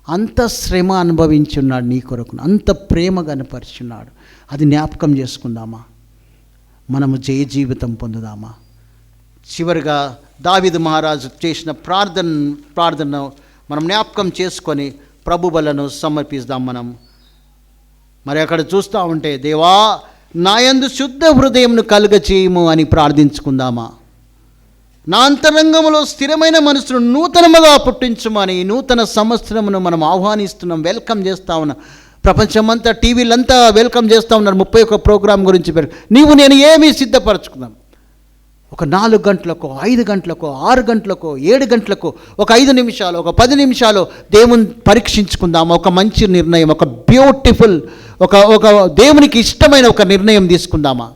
అంత శ్రమ అనుభవించి ఉన్నాడు నీ కొరకు. అంత ప్రేమ కనపరిచున్నాడు. అది జ్ఞాపకం చేసుకుందామా? మనము జయ జీవితం పొందుదామా? చివరిగా దావీదు మహారాజు చేసిన ప్రార్థన మనం జ్ఞాపకం చేసుకొని ప్రభు బలను సమర్పిస్తాం. మరి అక్కడ చూస్తూ ఉంటే, దేవా నాయందు శుద్ధ హృదయంను కలుగచేయము అని ప్రార్థించుకుందామా? నా అంతరంగంలో స్థిరమైన మనసును నూతనముగా పుట్టించుమని నూతన సంవత్సరమును మనం ఆహ్వానిస్తున్నాం, వెల్కమ్ చేస్తా ఉన్నాం. ప్రపంచమంతా టీవీలంతా వెల్కమ్ చేస్తూ ఉన్నారు 31 ప్రోగ్రాం గురించి. నీవు నేను ఏమీ సిద్ధపరచుకుందాం. ఒక 4 గంటలకో 5 గంటలకో 6 గంటలకో 7 గంటలకో ఒక 5 నిమిషాలు ఒక 10 నిమిషాలు దేవుని పరీక్షించుకుందాం. ఒక మంచి నిర్ణయం, ఒక బ్యూటిఫుల్, ఒక దేవునికి ఇష్టమైన ఒక నిర్ణయం తీసుకుందామా?